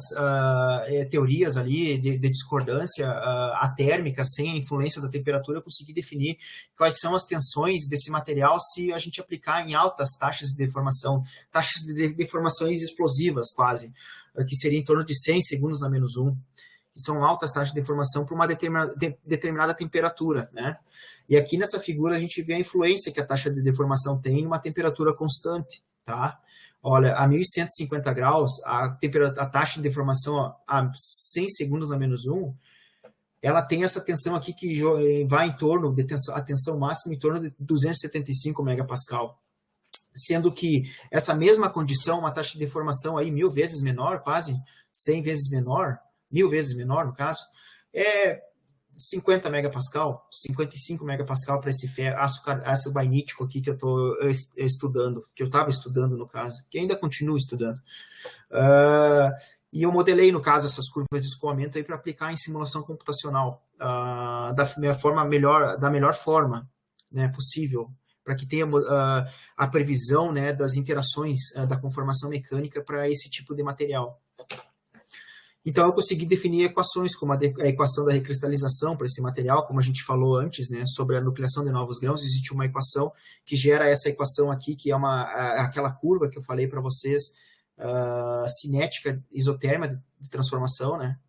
teorias ali de discordância atérmica, sem a influência da temperatura, eu consegui definir quais são as tensões desse material se a gente aplicar em altas taxas de deformação, taxas de deformações explosivas quase, que seria em torno de 100 segundos na menos 1, que são altas taxas de deformação por uma determinada temperatura, né? E aqui nessa figura a gente vê a influência que a taxa de deformação tem em uma temperatura constante, tá? Olha, a 1150 graus, a taxa de deformação a 100 segundos na menos 1, ela tem essa tensão aqui que vai em torno, a tensão máxima em torno de 275 megapascal. Sendo que essa mesma condição, uma taxa de deformação aí 1000 vezes menor, quase 100 vezes menor, 1000 vezes menor no caso, é 50 megapascal, 55 megapascal para esse aço bainítico aqui que eu estou estudando, que eu estava estudando no caso, que ainda continuo estudando. E eu modelei, no caso, essas curvas de escoamento aí para aplicar em simulação computacional da melhor forma, né, possível, para que tenha a previsão, né, das interações da conformação mecânica para esse tipo de material. Então, eu consegui definir equações, como a equação da recristalização para esse material, como a gente falou antes, né, sobre a nucleação de novos grãos. Existe uma equação que gera essa equação aqui, que é aquela curva que eu falei para vocês, cinética isotérmica de transformação, né?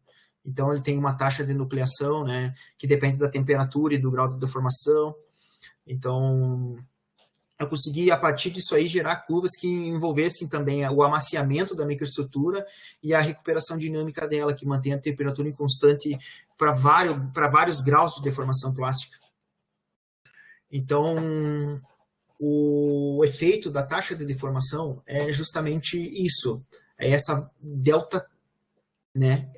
Então, ele tem uma taxa de nucleação, né, que depende da temperatura e do grau de deformação. Então, eu consegui, a partir disso aí, gerar curvas que envolvessem também o amaciamento da microestrutura e a recuperação dinâmica dela, que mantém a temperatura em constante para vários graus de deformação plástica. Então, o efeito da taxa de deformação é justamente isso, é essa delta, né,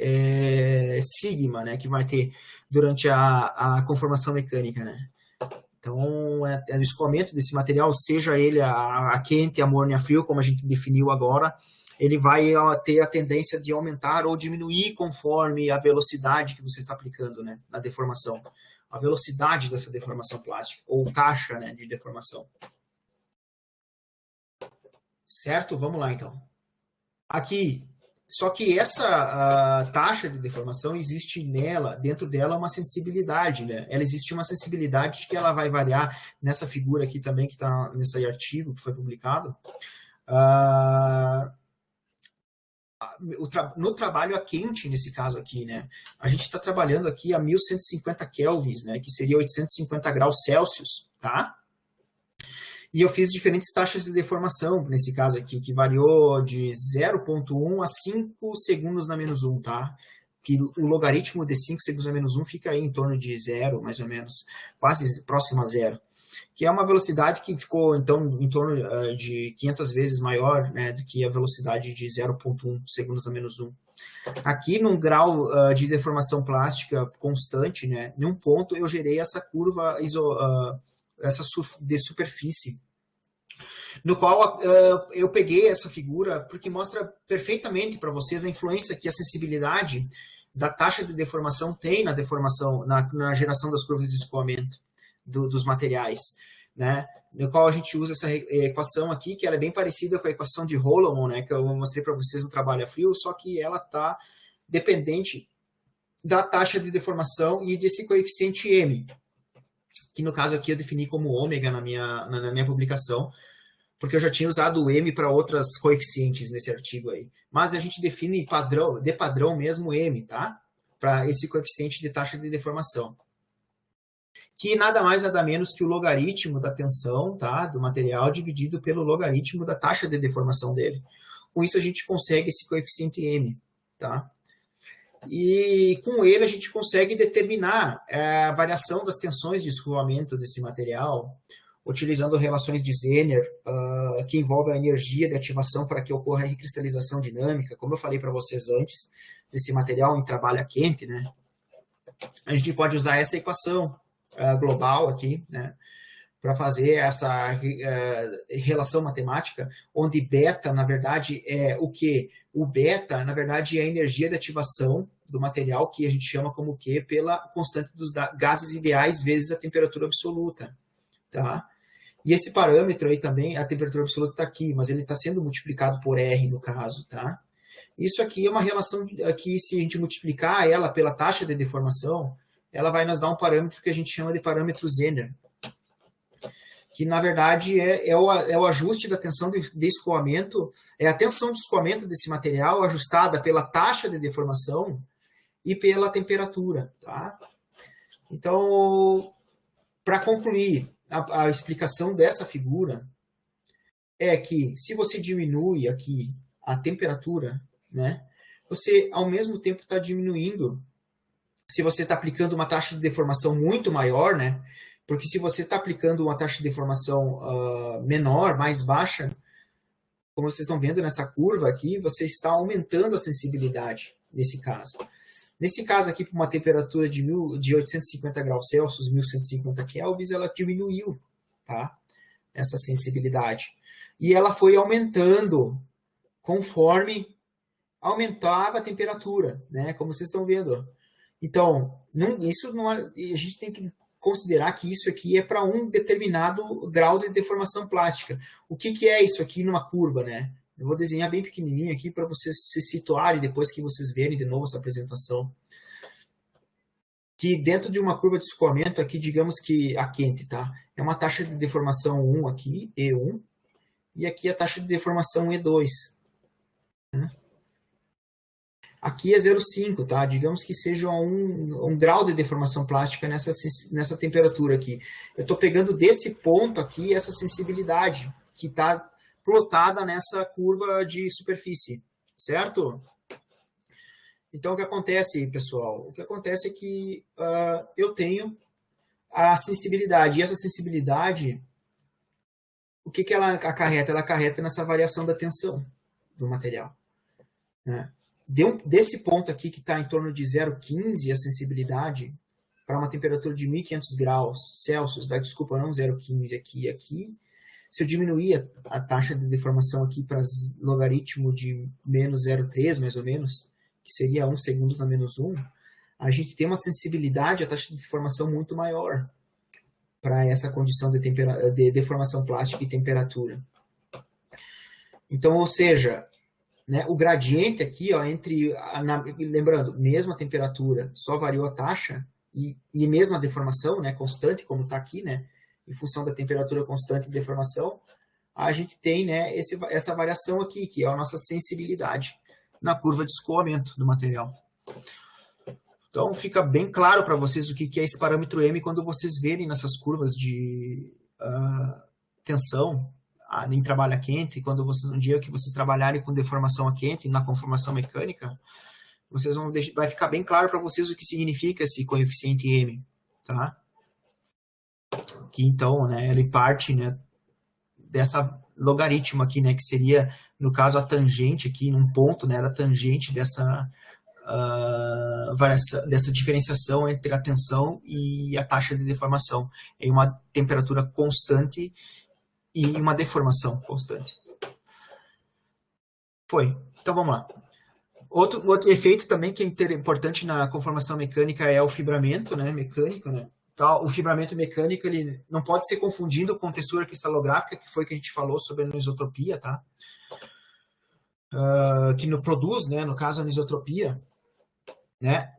sigma, né, que vai ter durante a conformação mecânica, né. Então, o escoamento desse material, seja ele a quente, a morno e a frio, como a gente definiu agora, ele vai ter a tendência de aumentar ou diminuir conforme a velocidade que você está aplicando, né, na deformação. A velocidade dessa deformação plástica, ou taxa, né, de deformação. Certo? Vamos lá, então. Aqui, só que essa taxa de deformação existe dentro dela uma sensibilidade, né? Ela existe uma sensibilidade que ela vai variar nessa figura aqui também, que está nesse artigo que foi publicado. No trabalho a quente, nesse caso aqui, né? A gente está trabalhando aqui a 1150 kelvins, né? Que seria 850 graus Celsius, tá? E eu fiz diferentes taxas de deformação, nesse caso aqui, que variou de 0,1 a 5 segundos na menos 1, tá? Que o logaritmo de 5 segundos na menos 1 fica aí em torno de 0, mais ou menos, quase próximo a 0. Que é uma velocidade que ficou, então, em torno de 500 vezes maior, né, do que a velocidade de 0,1 segundos na menos 1. Aqui, num grau de deformação plástica constante, né, em um ponto eu gerei essa curva de superfície, no qual eu peguei essa figura porque mostra perfeitamente para vocês a influência que a sensibilidade da taxa de deformação tem na deformação, na geração das curvas de escoamento dos materiais, né? No qual a gente usa essa equação aqui, que ela é bem parecida com a equação de Holomon, né, que eu mostrei para vocês no trabalho a frio, só que ela está dependente da taxa de deformação e desse coeficiente M, que no caso aqui eu defini como ômega na minha publicação, porque eu já tinha usado o M para outras coeficientes nesse artigo aí. Mas a gente define de padrão mesmo M, tá? Para esse coeficiente de taxa de deformação. Que nada mais nada menos que o logaritmo da tensão, tá? Do material dividido pelo logaritmo da taxa de deformação dele. Com isso a gente consegue esse coeficiente M, tá? E com ele a gente consegue determinar a variação das tensões de escoamento desse material, utilizando relações de Zener, que envolvem a energia de ativação para que ocorra a recristalização dinâmica, como eu falei para vocês antes, desse material em trabalho quente, né? A gente pode usar essa equação global aqui, né, para fazer essa relação matemática, onde beta, na verdade, é o quê? O beta, na verdade, é a energia de ativação do material, que a gente chama como Q, pela constante dos gases ideais vezes a temperatura absoluta, tá? E esse parâmetro aí também, a temperatura absoluta está aqui, mas ele está sendo multiplicado por R no caso, tá? Isso aqui é uma relação que, se a gente multiplicar ela pela taxa de deformação, ela vai nos dar um parâmetro que a gente chama de parâmetro Zener, que na verdade é o ajuste da tensão de escoamento, é a tensão de escoamento desse material ajustada pela taxa de deformação e pela temperatura, tá? Então, para concluir a explicação dessa figura, é que se você diminui aqui a temperatura, né, você ao mesmo tempo está diminuindo, se você está aplicando uma taxa de deformação muito maior, né, porque se você está aplicando uma taxa de deformação menor, mais baixa, como vocês estão vendo nessa curva aqui, você está aumentando a sensibilidade nesse caso. Nesse caso aqui, para uma temperatura de 850 graus Celsius, 1150 kelvins, ela diminuiu, tá? Essa sensibilidade. E ela foi aumentando conforme aumentava a temperatura, né? Como vocês estão vendo. Então, a gente tem que considerar que isso aqui é para um determinado grau de deformação plástica. O que é isso aqui numa curva, né? Eu vou desenhar bem pequenininho aqui para vocês se situarem depois que vocês verem de novo essa apresentação. Que dentro de uma curva de escoamento aqui, digamos que a quente, tá? É uma taxa de deformação 1 aqui, E1, e aqui a taxa de deformação E2. Né? Aqui é 0,5, tá? Digamos que seja um grau de deformação plástica nessa temperatura aqui. Eu estou pegando desse ponto aqui essa sensibilidade que está plotada nessa curva de superfície, certo? Então, o que acontece, pessoal? O que acontece é que eu tenho a sensibilidade. E essa sensibilidade, o que ela acarreta? Ela acarreta nessa variação da tensão do material. Né? Desse ponto aqui, que está em torno de 0,15, a sensibilidade, para uma temperatura de 1500 graus Celsius, desculpa, não 0,15 aqui, se eu diminuir a taxa de deformação aqui para logaritmo de menos 0,3, mais ou menos, que seria 1 segundo na menos 1, a gente tem uma sensibilidade, a taxa de deformação muito maior para essa condição de deformação plástica e temperatura. Então, ou seja, né, o gradiente aqui, ó, lembrando, mesma temperatura, só variou a taxa, e mesma deformação, né, constante, como está aqui, né, em função da temperatura constante de deformação, a gente tem, né, essa variação aqui, que é a nossa sensibilidade na curva de escoamento do material. Então, fica bem claro para vocês o que é esse parâmetro M quando vocês verem nessas curvas de tensão em trabalho a quente, quando um dia que vocês trabalharem com deformação a quente, na conformação mecânica, vai ficar bem claro para vocês o que significa esse coeficiente M, tá? Que então, né, ele parte, né, dessa logaritmo aqui, né, que seria, no caso, a tangente aqui, num ponto, né, da tangente dessa dessa diferenciação entre a tensão e a taxa de deformação, em uma temperatura constante e uma deformação constante. Foi. Então, vamos lá. Outro efeito também que é importante na conformação mecânica é o fibramento, né, mecânico, né? Então, o fibramento mecânico ele não pode ser confundido com textura cristalográfica, que foi que a gente falou sobre a anisotropia, tá? Que produz, né, no caso, a anisotropia, né?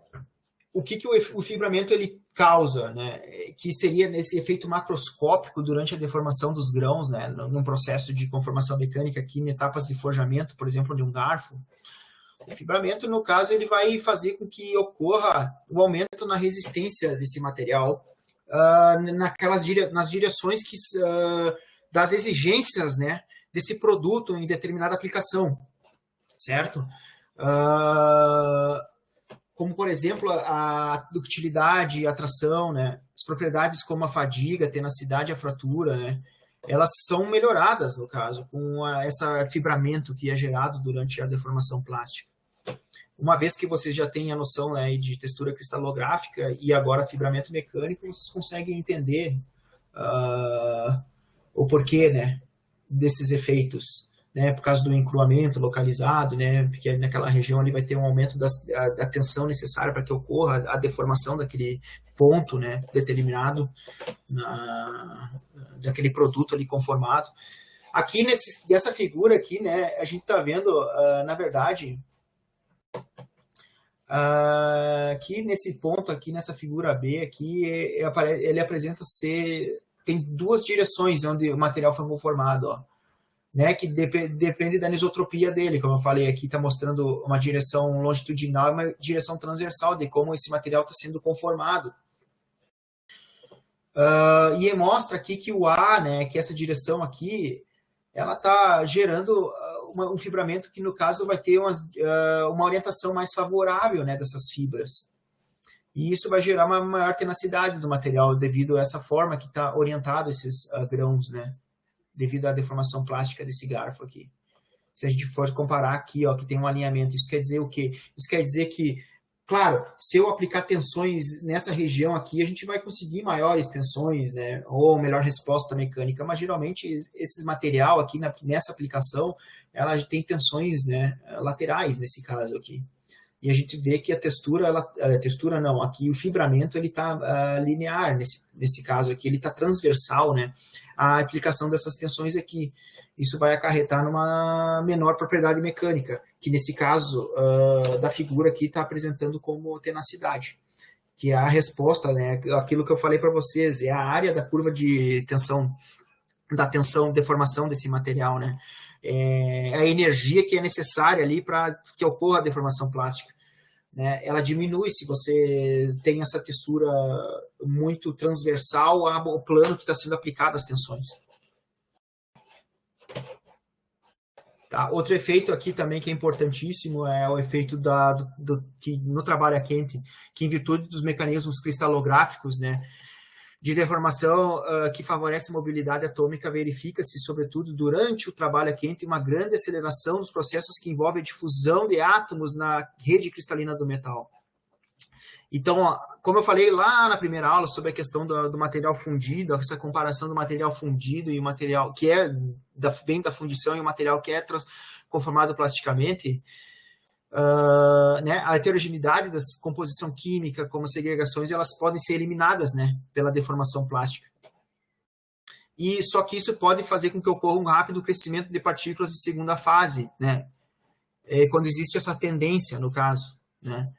O que o fibramento ele causa, né? Que seria nesse efeito macroscópico durante a deformação dos grãos, né? Num processo de conformação mecânica aqui em etapas de forjamento, por exemplo, de um garfo. O fibramento, no caso, ele vai fazer com que ocorra o aumento na resistência desse material nas direções das exigências, né, desse produto em determinada aplicação. certo? Como, por exemplo, a ductilidade, a tração, né? As propriedades como a fadiga, a tenacidade, a fratura, né? Elas são melhoradas, no caso, com esse fibramento que é gerado durante a deformação plástica. Uma vez que vocês já têm a noção, né, de textura cristalográfica e agora fibramento mecânico, vocês conseguem entender o porquê, né, desses efeitos, né, por causa do encruamento localizado, né, porque naquela região ali vai ter um aumento da tensão necessária para que ocorra a deformação daquele ponto, né, determinado daquele produto ali conformado. Aqui nessa figura aqui, né, a gente está vendo, na verdade, aqui nesse ponto, aqui nessa figura B, aqui, ele apresenta ser... Tem duas direções onde o material foi conformado, ó, né, que depende da anisotropia dele, como eu falei aqui, está mostrando uma direção longitudinal e uma direção transversal de como esse material está sendo conformado. E mostra aqui que o A, né, que essa direção aqui, ela está gerando um fibramento que, no caso, vai ter uma orientação mais favorável, né, dessas fibras. E isso vai gerar uma maior tenacidade do material devido a essa forma que está orientado esses grãos, né, devido à deformação plástica desse garfo aqui. Se a gente for comparar aqui, ó, que tem um alinhamento, isso quer dizer o quê? Isso quer dizer que, claro, se eu aplicar tensões nessa região aqui, a gente vai conseguir maiores tensões, né, ou melhor resposta mecânica, mas geralmente esse material aqui, nessa aplicação, ela tem tensões, né, laterais nesse caso aqui. E a gente vê que a textura, aqui o fibramento, ele está linear nesse caso aqui, ele está transversal, né, à aplicação dessas tensões aqui. Isso vai acarretar numa menor propriedade mecânica, que nesse caso da figura aqui está apresentando como tenacidade, que é a resposta, né, aquilo que eu falei para vocês, é a área da curva de tensão, deformação desse material, né, é a energia que é necessária ali para que ocorra a deformação plástica, né? Ela diminui se você tem essa textura muito transversal ao plano que está sendo aplicado as tensões. Tá? Outro efeito aqui também que é importantíssimo é o efeito que no trabalho a quente, que em virtude dos mecanismos cristalográficos, né, de deformação que favorece a mobilidade atômica, verifica-se, sobretudo durante o trabalho a quente, uma grande aceleração dos processos que envolvem a difusão de átomos na rede cristalina do metal. Então, como eu falei lá na primeira aula sobre a questão do material fundido, essa comparação do material fundido e o material que vem da fundição e o material que é conformado plasticamente, né, a heterogeneidade da composição química, como segregações, elas podem ser eliminadas, né, pela deformação plástica. E só que isso pode fazer com que ocorra um rápido crescimento de partículas de segunda fase, né, quando existe essa tendência, no caso, né.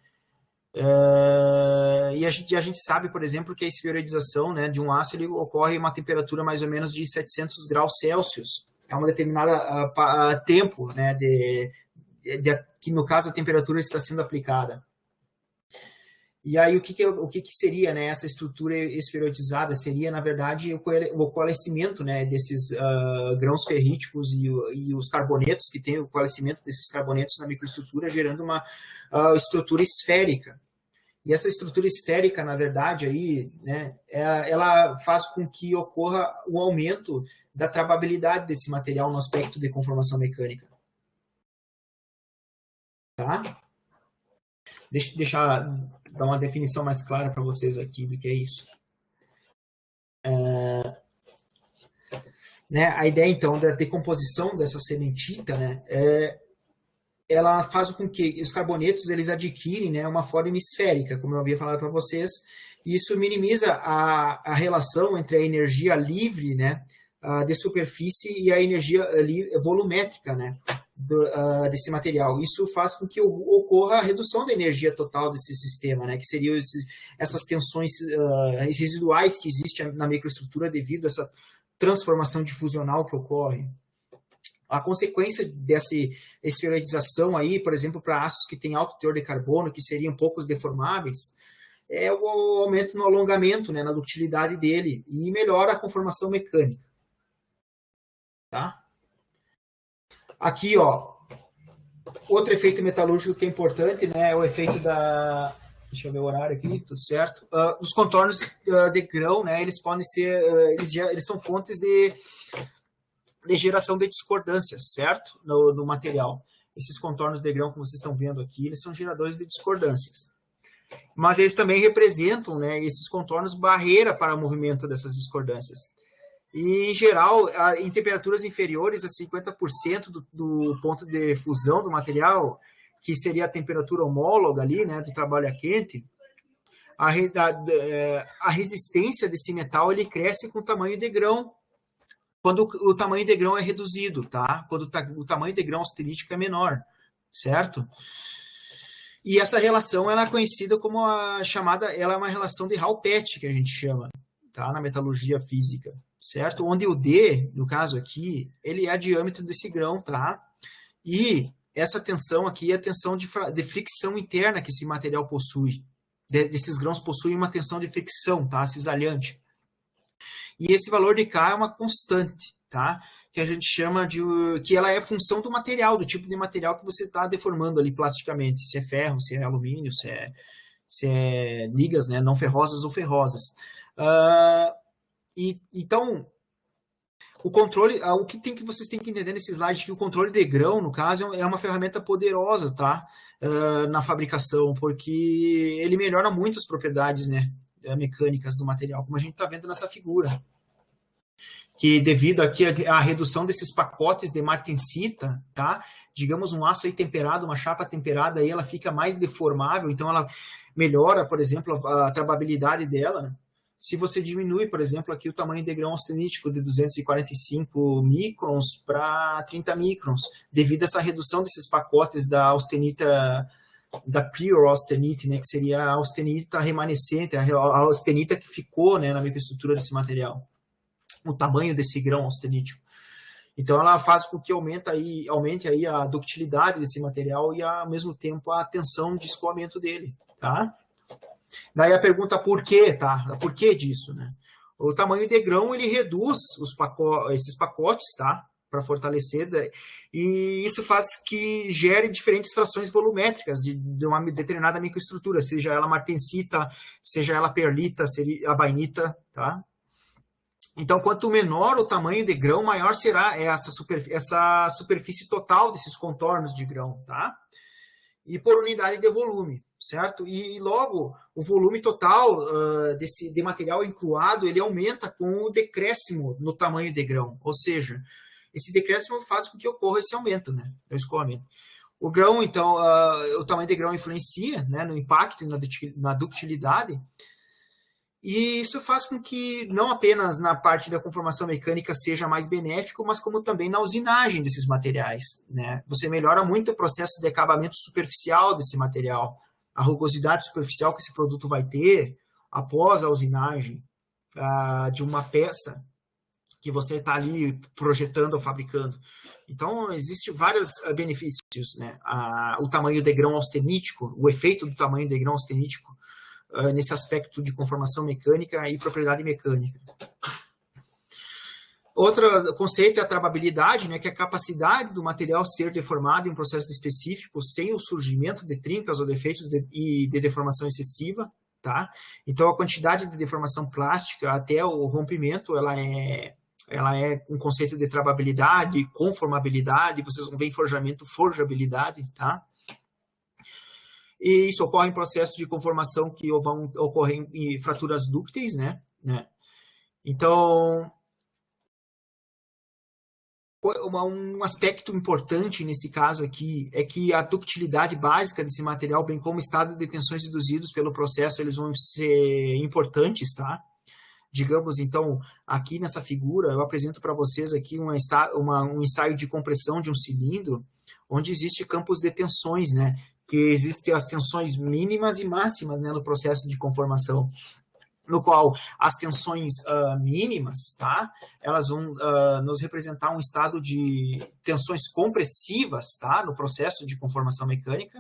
E a gente sabe, por exemplo, que a esferoidização, né, de um aço ele ocorre a uma temperatura mais ou menos de 700 graus Celsius. É uma determinada tempo, né, que no caso a temperatura está sendo aplicada. E aí o que seria, né, essa estrutura esferoidizada? Seria, na verdade, o coalescimento, né, desses grãos ferríticos e os carbonetos, que tem o coalescimento desses carbonetos na microestrutura, gerando uma estrutura esférica. E essa estrutura esférica, na verdade, aí, né, ela faz com que ocorra um aumento da trababilidade desse material no aspecto de conformação mecânica. Tá? Deixa eu dar uma definição mais clara para vocês aqui do que é isso. Né, a ideia, então, da decomposição dessa sementita, né, ela faz com que os carbonetos eles adquirem, né, uma forma esférica, como eu havia falado para vocês, e isso minimiza a relação entre a energia livre, né, de superfície e a energia volumétrica, né, desse material. Isso faz com que ocorra a redução da energia total desse sistema, né, que seriam essas tensões residuais que existem na microestrutura devido a essa transformação difusional que ocorre. A consequência dessa esferoidização aí, por exemplo, para aços que têm alto teor de carbono, que seriam poucos deformáveis, é o aumento no alongamento, né, na ductilidade dele, e melhora a conformação mecânica. Tá? Aqui, ó, Outro efeito metalúrgico que é importante, né, é o efeito da... Deixa eu ver o horário aqui, tudo certo. Os contornos de grão, né, eles podem ser... eles são fontes de geração de discordâncias, certo? No material. Esses contornos de grão que vocês estão vendo aqui, eles são geradores de discordâncias. Mas eles também representam, né, esses contornos barreira para o movimento dessas discordâncias. E, em geral, em temperaturas inferiores a 50% do ponto de fusão do material, que seria a temperatura homóloga ali, né, do trabalho a quente, a resistência desse metal ele cresce com o tamanho de grão, quando o tamanho de grão é reduzido, tá? Quando o tamanho de grão austenítico é menor, certo? E essa relação ela é conhecida como ela é uma relação de Hall-Pettit, que a gente chama, tá? Na metalurgia física, certo? Onde o D, no caso aqui, ele é o diâmetro desse grão, tá? E essa tensão aqui é a tensão de fricção interna que esse material possui. Desses grãos possuem uma tensão de fricção, tá? Cisalhante. E esse valor de K é uma constante, tá? Que a gente chama de... que ela é função do material, do tipo de material que você está deformando ali plasticamente. Se é ferro, se é alumínio, se é ligas, né, não ferrosas ou ferrosas. Então, o controle... o que vocês têm que entender nesse slide é que o controle de grão, no caso, é uma ferramenta poderosa, tá? Na fabricação, porque ele melhora muito as propriedades, né, mecânicas do material, como a gente está vendo nessa figura. Que devido aqui à redução desses pacotes de martensita, tá? Digamos um aço aí temperado, uma chapa temperada, aí ela fica mais deformável, então ela melhora, por exemplo, a travabilidade dela, né? Se você diminui, por exemplo, aqui o tamanho de grão austenítico de 245 microns para 30 microns, devido a essa redução desses pacotes da austenita, da pure austenite, né, que seria a austenita remanescente, a austenita que ficou, né, na microestrutura desse material, o tamanho desse grão austenítico. Então, ela faz com que aumente aí a ductilidade desse material e, ao mesmo tempo, a tensão de escoamento dele, tá? Daí a pergunta por quê, tá? Por que disso, né? O tamanho de grão, ele reduz esses pacotes, tá? Para fortalecer, e isso faz que gere diferentes frações volumétricas de uma determinada microestrutura, seja ela martensita, seja ela perlita, seja a bainita, tá? Então, quanto menor o tamanho de grão, maior será essa superfície total desses contornos de grão, tá? E por unidade de volume, certo? E logo, o volume total de material encruado, ele aumenta com o decréscimo no tamanho de grão. Ou seja, esse decréscimo faz com que ocorra esse aumento, né? O escoamento. O grão, então, o tamanho de grão influencia, né, no impacto e na ductilidade. E isso faz com que não apenas na parte da conformação mecânica seja mais benéfico, mas como também na usinagem desses materiais, né? Você melhora muito o processo de acabamento superficial desse material, a rugosidade superficial que esse produto vai ter após a usinagem de uma peça que você está ali projetando ou fabricando. Então, existem vários benefícios, né? O tamanho de grão austenítico, o efeito do tamanho de grão austenítico nesse aspecto de conformação mecânica e propriedade mecânica. Outro conceito é a travabilidade, né, que é a capacidade do material ser deformado em um processo específico sem o surgimento de trincas ou defeitos de deformação excessiva, tá? Então, a quantidade de deformação plástica até o rompimento, ela é um conceito de travabilidade, conformabilidade, vocês vão ver em forjamento, forjabilidade, tá? E isso ocorre em processos de conformação que vão ocorrer em fraturas dúcteis, né? Então, um aspecto importante nesse caso aqui é que a ductilidade básica desse material, bem como o estado de tensões induzidos pelo processo, eles vão ser importantes, tá? Digamos, então, aqui nessa figura, eu apresento para vocês aqui um ensaio de compressão de um cilindro, onde existe campos de tensões, né? Que existem as tensões mínimas e máximas, né, no processo de conformação, no qual as tensões mínimas, tá, elas vão nos representar um estado de tensões compressivas, tá, no processo de conformação mecânica.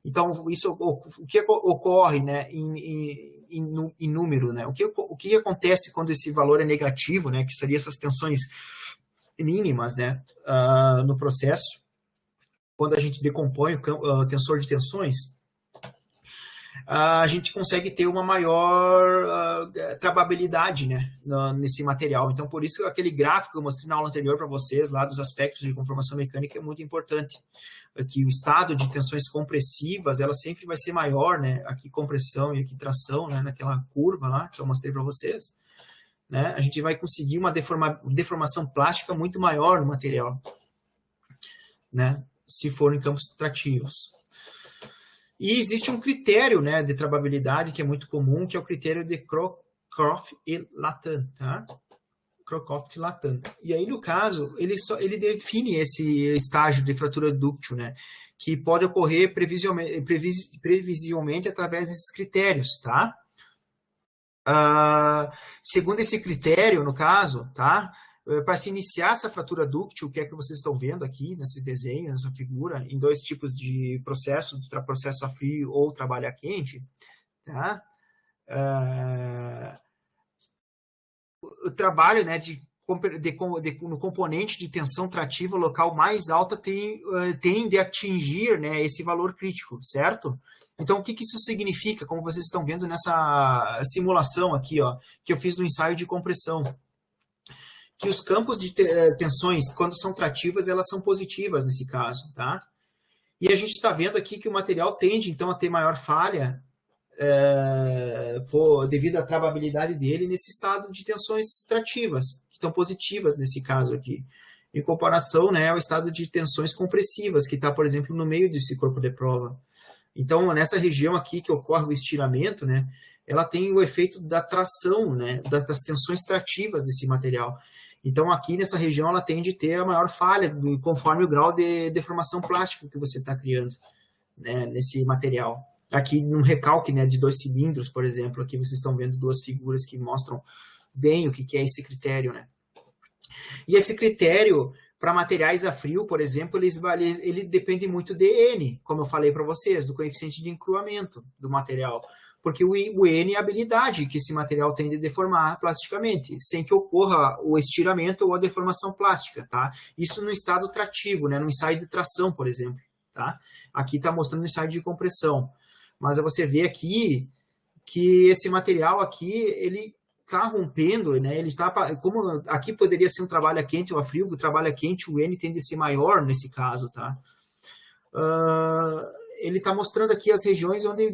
Então, isso, o que ocorre, né, em número, né, o que acontece quando esse valor é negativo, né, que seria essas tensões mínimas, né, no processo. quando a gente decompõe o tensor de tensões, a gente consegue ter uma maior trababilidade, né, nesse material. Então, por isso, aquele gráfico que eu mostrei na aula anterior para vocês, lá dos aspectos de conformação mecânica, é muito importante. Que o estado de tensões compressivas, ela sempre vai ser maior, né, aqui compressão e aqui tração, né, naquela curva lá que eu mostrei para vocês, né, a gente vai conseguir uma deformação plástica muito maior no material, né, se for em campos trativos. E existe um critério, né, de trababilidade que é muito comum, que é o critério de Crocroft e Lathan, tá? Crocroft e Lathan. E aí, no caso, ele define esse estágio de fratura dúctil, né, que pode ocorrer previsivelmente através desses critérios, tá? Segundo esse critério, no caso, tá? Para se iniciar essa fratura dúctil, que é que vocês estão vendo aqui nesses desenhos, nessa figura, em dois tipos de processo a frio ou trabalho a quente, tá? O trabalho, né, no componente de tensão trativa local mais alta tende a atingir, né, esse valor crítico, certo? Então, o que isso significa, como vocês estão vendo nessa simulação aqui, ó, que eu fiz no ensaio de compressão? Que os campos de tensões, quando são trativas, elas são positivas nesse caso, tá? E a gente está vendo aqui que o material tende, então, a ter maior falha devido à travabilidade dele nesse estado de tensões trativas, que estão positivas nesse caso aqui, em comparação, né, ao estado de tensões compressivas, que está, por exemplo, no meio desse corpo de prova. Então, nessa região aqui que ocorre o estiramento, né, ela tem o efeito da tração, né, das tensões trativas desse material. Então, aqui nessa região, ela tende a ter a maior falha, conforme o grau de deformação plástica que você está criando, né, nesse material. Aqui, num recalque, né, de 2 cilindros, por exemplo, aqui vocês estão vendo 2 figuras que mostram bem o que é esse critério, né. E esse critério, para materiais a frio, por exemplo, ele depende muito de N, como eu falei para vocês, do coeficiente de encruamento do material. Porque o N é a habilidade que esse material tem de deformar plasticamente, sem que ocorra o estiramento ou a deformação plástica, tá? Isso no estado trativo, né? No ensaio de tração, por exemplo, tá? Aqui está mostrando o ensaio de compressão. Mas você vê aqui que esse material aqui, ele está rompendo, né? Ele está, como aqui poderia ser um trabalho a quente ou a frio, o trabalho a quente, o N tende a ser maior nesse caso, tá? Ele está mostrando aqui as regiões onde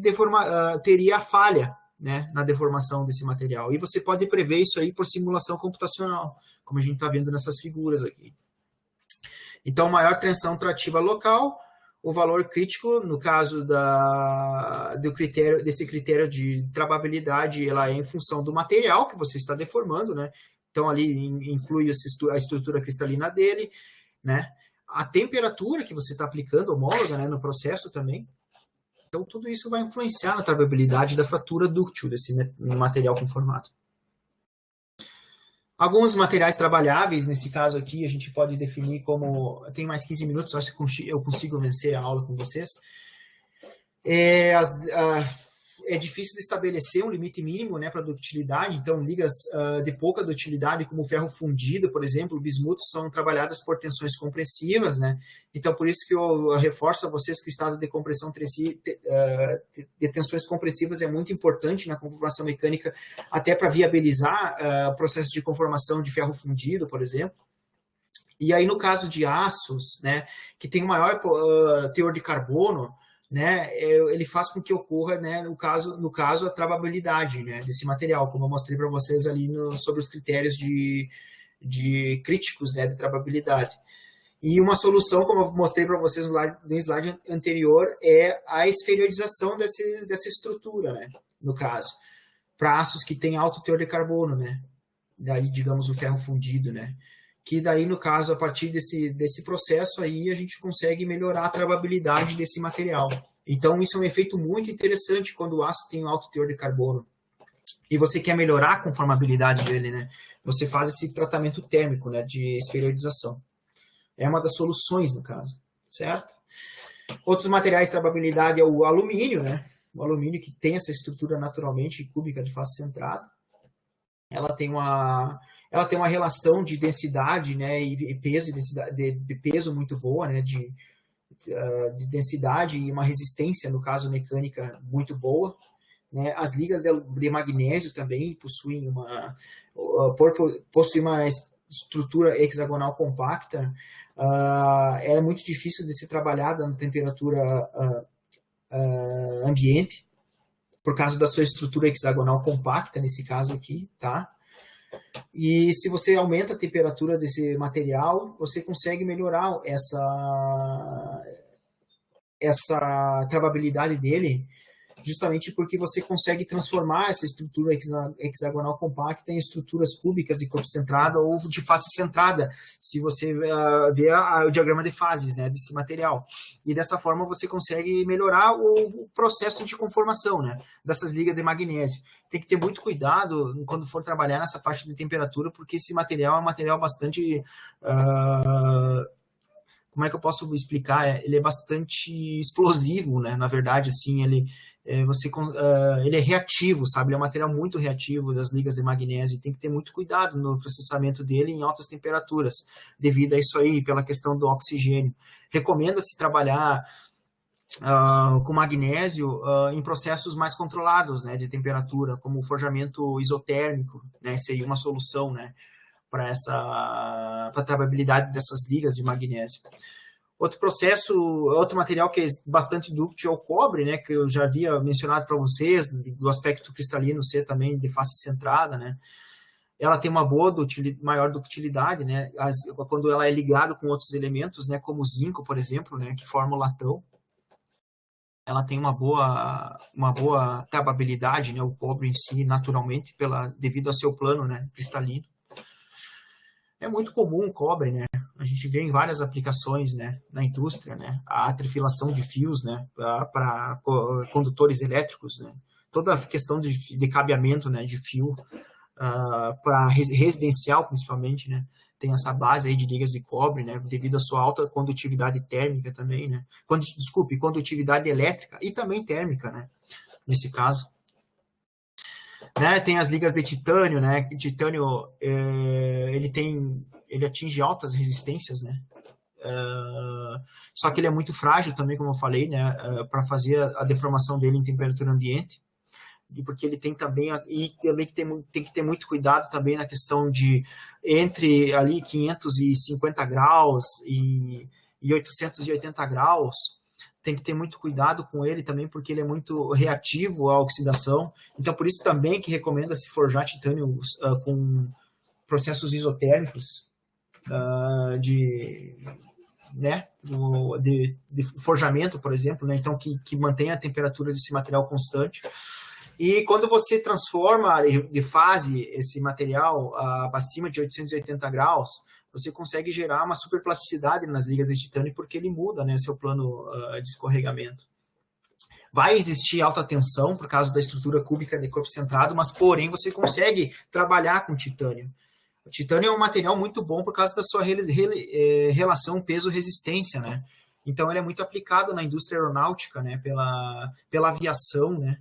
teria a falha, né, na deformação desse material. E você pode prever isso aí por simulação computacional, como a gente está vendo nessas figuras aqui. Então, maior tensão trativa local, o valor crítico, no caso desse critério de travabilidade, ela é em função do material que você está deformando, né? Então, ali inclui a estrutura cristalina dele, né? A temperatura que você está aplicando, homóloga, né, no processo também. Então, tudo isso vai influenciar na travabilidade da fratura dúctil desse material conformado. Alguns materiais trabalháveis, nesse caso aqui, a gente pode definir como... Tem mais 15 minutos, acho que eu consigo vencer a aula com vocês. É difícil de estabelecer um limite mínimo, né, para ductilidade, então ligas de pouca ductilidade, como o ferro fundido, por exemplo, bismutos, são trabalhadas por tensões compressivas, né, então por isso que eu reforço a vocês que o estado de compressão de tensões compressivas é muito importante na conformação mecânica, até para viabilizar o processo de conformação de ferro fundido, por exemplo. E aí, no caso de aços, né, que tem um maior teor de carbono, né, ele faz com que ocorra, né, no caso a travabilidade, né, desse material, como eu mostrei para vocês ali sobre os critérios de críticos, né, de travabilidade. E uma solução, como eu mostrei para vocês no slide anterior, é a esferiodização dessa estrutura, né, no caso, para aços que têm alto teor de carbono, né, daí, digamos, o ferro fundido, né, que daí, no caso, a partir desse processo aí, a gente consegue melhorar a travabilidade desse material. Então, isso é um efeito muito interessante quando o aço tem um alto teor de carbono. E você quer melhorar a conformabilidade dele, né? Você faz esse tratamento térmico, né, de esferiodização. É uma das soluções, no caso, certo? Outros materiais de travabilidade é o alumínio, né? O alumínio que tem essa estrutura naturalmente cúbica de face centrada. Ela tem uma relação de densidade, né, e peso, de peso muito boa, né, de densidade e uma resistência, no caso mecânica, muito boa. Né? As ligas de magnésio também possuem uma estrutura hexagonal compacta. É muito difícil de ser trabalhada na temperatura ambiente, por causa da sua estrutura hexagonal compacta, nesse caso aqui, tá? E se você aumenta a temperatura desse material, você consegue melhorar essa travabilidade dele, justamente porque você consegue transformar essa estrutura hexagonal compacta em estruturas cúbicas de corpo centrada ou de face centrada, se você ver o diagrama de fases, né, desse material. E dessa forma você consegue melhorar o processo de conformação, né, dessas ligas de magnésio. Tem que ter muito cuidado quando for trabalhar nessa faixa de temperatura, porque esse material é um material bastante... como é que eu posso explicar? Ele é bastante explosivo, né? Na verdade, assim, ele é reativo, sabe? Ele é um material muito reativo das ligas de magnésio e tem que ter muito cuidado no processamento dele em altas temperaturas, devido a isso aí, pela questão do oxigênio. Recomenda-se trabalhar com magnésio em processos mais controlados, né, de temperatura, como o forjamento isotérmico, né? Seria uma solução, né, para a travabilidade dessas ligas de magnésio. Outro material que é bastante dúctil é o cobre, né, que eu já havia mencionado para vocês, do aspecto cristalino ser também de face centrada, né. Ela tem uma maior ductilidade, né, quando ela é ligada com outros elementos, né, como o zinco, por exemplo, né, que forma o latão. Ela tem uma boa travabilidade, né, o cobre em si, naturalmente, devido ao seu plano, né, cristalino. É muito comum o cobre, né? A gente vê em várias aplicações, né, na indústria, né, a atrifilação de fios, né, para condutores elétricos, né, toda a questão de cabeamento, né, de fio para residencial, principalmente, né, tem essa base aí de ligas de cobre, né, devido à sua alta condutividade térmica também, né, condutividade elétrica e também térmica, né, nesse caso. Né, tem as ligas de titânio, né? Titânio ele atinge altas resistências, né? Só que ele é muito frágil também, como eu falei, né? Para fazer a deformação dele em temperatura ambiente, e porque ele tem também tem que ter muito cuidado também na questão de entre ali 550 graus e 880 graus. Tem que ter muito cuidado com ele também, porque ele é muito reativo à oxidação. Então, por isso também que recomenda-se forjar titânio com processos isotérmicos né, de forjamento, por exemplo, né, então que mantenha a temperatura desse material constante. E quando você transforma de fase esse material acima de 880 graus, você consegue gerar uma superplasticidade nas ligas de titânio, porque ele muda, né, seu plano de escorregamento. Vai existir alta tensão por causa da estrutura cúbica de corpo centrado, mas, porém, você consegue trabalhar com titânio. O titânio é um material muito bom por causa da sua relação peso-resistência, né? Então, ele é muito aplicado na indústria aeronáutica, né, pela aviação, né,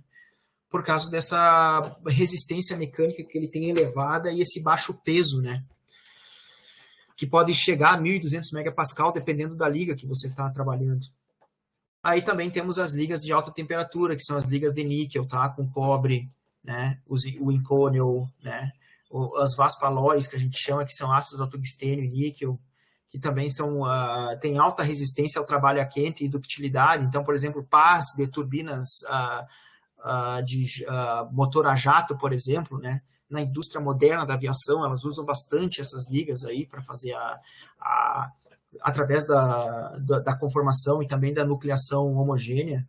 por causa dessa resistência mecânica que ele tem elevada e esse baixo peso, né, que pode chegar a 1.200 megapascal, dependendo da liga que você está trabalhando. Aí também temos as ligas de alta temperatura, que são as ligas de níquel, tá? Com cobre, né? O incônio, né? As vaspalóis, que a gente chama, que são ácidos autogstênio e níquel, que também têm alta resistência ao trabalho a quente e ductilidade. Então, por exemplo, pás de turbinas de motor a jato, por exemplo, né? Na indústria moderna da aviação, elas usam bastante essas ligas aí para fazer através da conformação e também da nucleação homogênea.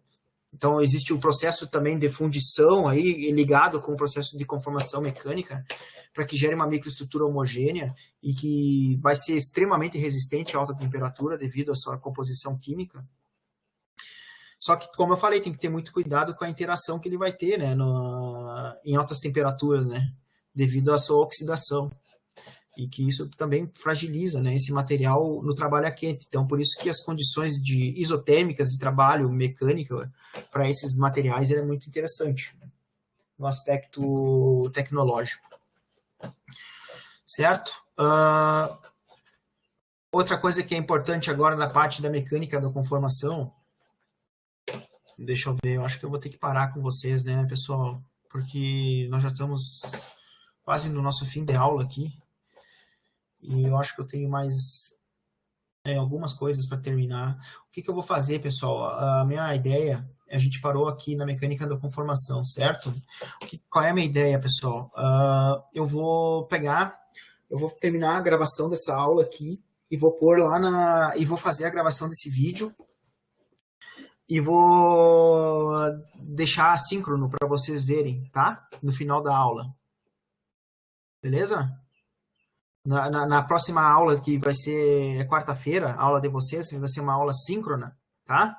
Então, existe o processo também de fundição aí, ligado com o processo de conformação mecânica, para que gere uma microestrutura homogênea e que vai ser extremamente resistente a alta temperatura devido à sua composição química. Só que, como eu falei, tem que ter muito cuidado com a interação que ele vai ter, né, em altas temperaturas, né, devido à sua oxidação. E que isso também fragiliza, né, esse material no trabalho a quente. Então, por isso que as condições isotérmicas de trabalho mecânico para esses materiais é muito interessante, né, no aspecto tecnológico. Certo? Outra coisa que é importante agora na parte da mecânica da conformação, deixa eu ver, eu acho que eu vou ter que parar com vocês, né, pessoal? Porque nós já estamos quase no nosso fim de aula aqui. E eu acho que eu tenho mais algumas coisas para terminar. O que eu vou fazer, pessoal? A minha ideia, a gente parou aqui na mecânica da conformação, certo? Qual é a minha ideia, pessoal? Eu vou terminar a gravação dessa aula aqui e vou pôr lá e vou fazer a gravação desse vídeo e vou deixar assíncrono para vocês verem, tá? No final da aula. Beleza? Na próxima aula, que vai ser quarta-feira, a aula de vocês, vai ser uma aula síncrona, tá?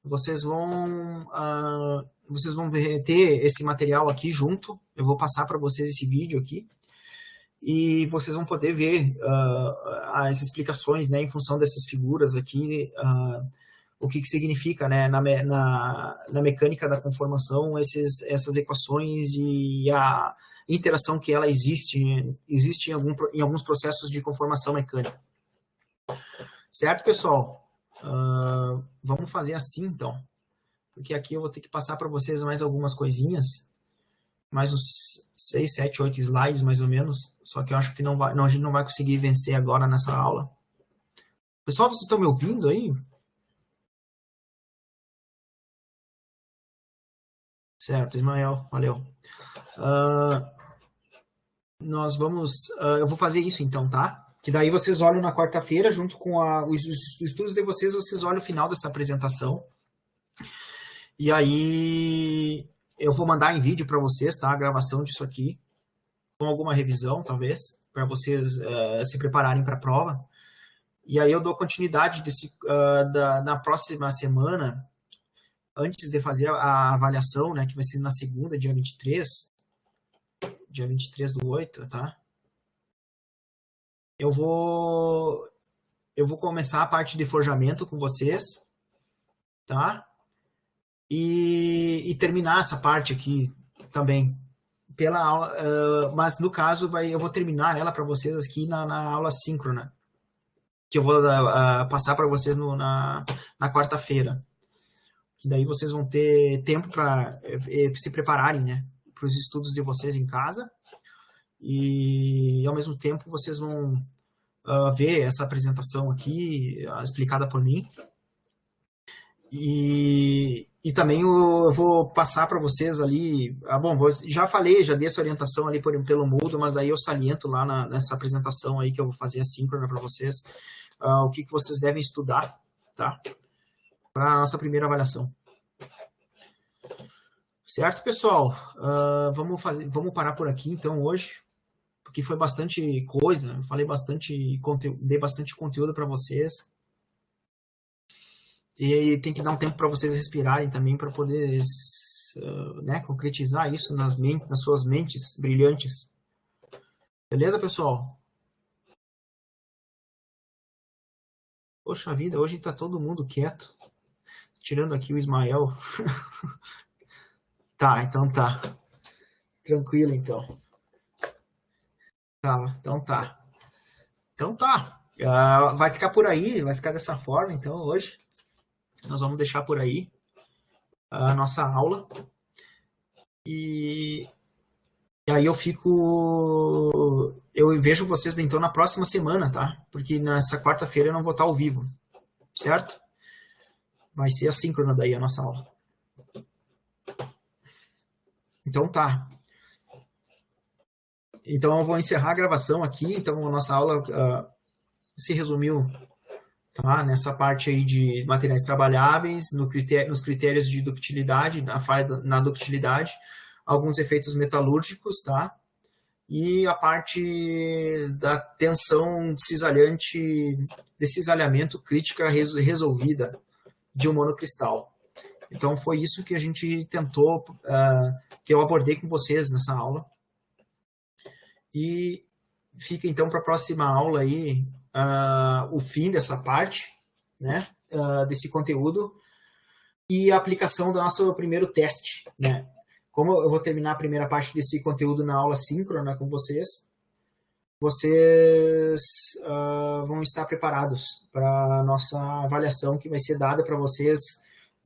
Vocês vão ter esse material aqui junto. Eu vou passar para vocês esse vídeo aqui. E vocês vão poder ver as explicações, né, em função dessas figuras aqui, o que significa, né, na mecânica da conformação, essas equações e a interação que ela existe em alguns processos de conformação mecânica. Certo, pessoal? Vamos fazer assim, então. Porque aqui eu vou ter que passar para vocês mais algumas coisinhas. Mais uns 6, 7, 8 slides, mais ou menos. Só que eu acho que a gente não vai conseguir vencer agora nessa aula. Pessoal, vocês estão me ouvindo aí? Certo, Ismael, valeu. Eu vou fazer isso então, tá? Que daí vocês olham na quarta-feira, junto com os estudos de vocês olham o final dessa apresentação. E aí eu vou mandar em vídeo para vocês, tá? A gravação disso aqui, com alguma revisão, talvez, para vocês se prepararem para a prova. E aí eu dou continuidade na próxima semana, antes de fazer a avaliação, né, que vai ser na segunda, dia 23 do 8, tá? Eu vou começar a parte de forjamento com vocês, tá? E terminar essa parte aqui também pela aula, mas no caso eu vou terminar ela para vocês aqui na aula síncrona, que eu vou passar para vocês na quarta-feira. Que daí vocês vão ter tempo para se prepararem, né, para os estudos de vocês em casa, e ao mesmo tempo vocês vão ver essa apresentação aqui, explicada por mim. E também eu vou passar para vocês ali. Bom, já falei, já dei essa orientação ali pelo Moodle, mas daí eu saliento lá nessa apresentação aí que eu vou fazer assíncrona para vocês, o que vocês devem estudar, tá? Para a nossa primeira avaliação. Certo, pessoal? Vamos parar por aqui então hoje, porque foi bastante coisa, eu falei bastante conteúdo, dei bastante conteúdo para vocês. E tem que dar um tempo para vocês respirarem também, para poder né, concretizar isso nas suas mentes brilhantes. Beleza, pessoal? Poxa vida, hoje está todo mundo quieto. Tirando aqui o Ismael. Tá, então tá. Tranquilo, então. Tá, então tá. Então tá. Vai ficar por aí, vai ficar dessa forma, então, hoje. Nós vamos deixar por aí a nossa aula. E aí eu vejo vocês então na próxima semana, tá? Porque nessa quarta-feira eu não vou estar ao vivo, certo? Vai ser assíncrona daí a nossa aula. Então tá. Então eu vou encerrar a gravação aqui. Então a nossa aula se resumiu, tá? Nessa parte aí de materiais trabalháveis, nos critérios de ductilidade, na ductilidade, alguns efeitos metalúrgicos, tá? E a parte da tensão de cisalhamento crítica resolvida de um monocristal. Então foi isso que a gente tentou, que eu abordei com vocês nessa aula. E fica então para a próxima aula aí o fim dessa parte, né, desse conteúdo e a aplicação do nosso primeiro teste, né? Como eu vou terminar a primeira parte desse conteúdo na aula síncrona com vocês, vocês vão estar preparados para a nossa avaliação que vai ser dada para vocês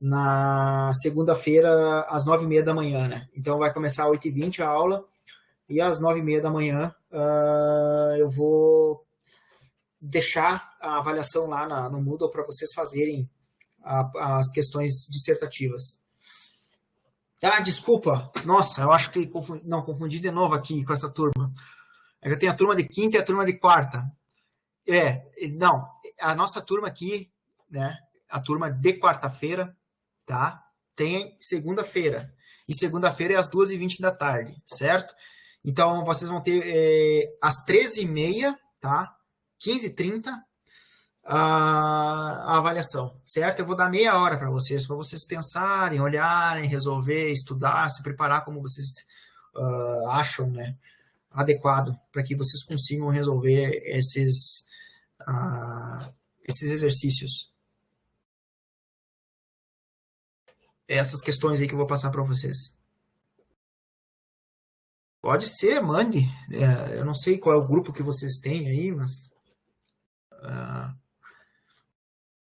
na segunda-feira às 9h30 da manhã, né? Então vai começar às 8h20 a aula e às 9h30 da manhã eu vou deixar a avaliação lá no Moodle para vocês fazerem as questões dissertativas. Ah, desculpa. Nossa, eu acho que confundi de novo aqui com essa turma. É que eu tenho a turma de quinta e a turma de quarta. Não, a nossa turma aqui, né? A turma de quarta-feira, tá? Tem segunda-feira. E segunda-feira é às 2h20 da tarde, certo? Então, vocês vão ter às 13h30, tá? 15h30, a avaliação, certo? Eu vou dar meia hora para vocês pensarem, olharem, resolver, estudar, se preparar como vocês acham, né, adequado, para que vocês consigam resolver esses exercícios. Essas questões aí que eu vou passar para vocês. Pode ser, mande. Eu não sei qual é o grupo que vocês têm aí, mas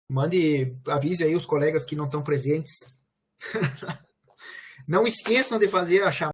mande, avise aí os colegas que não estão presentes. Não esqueçam de fazer a chamada.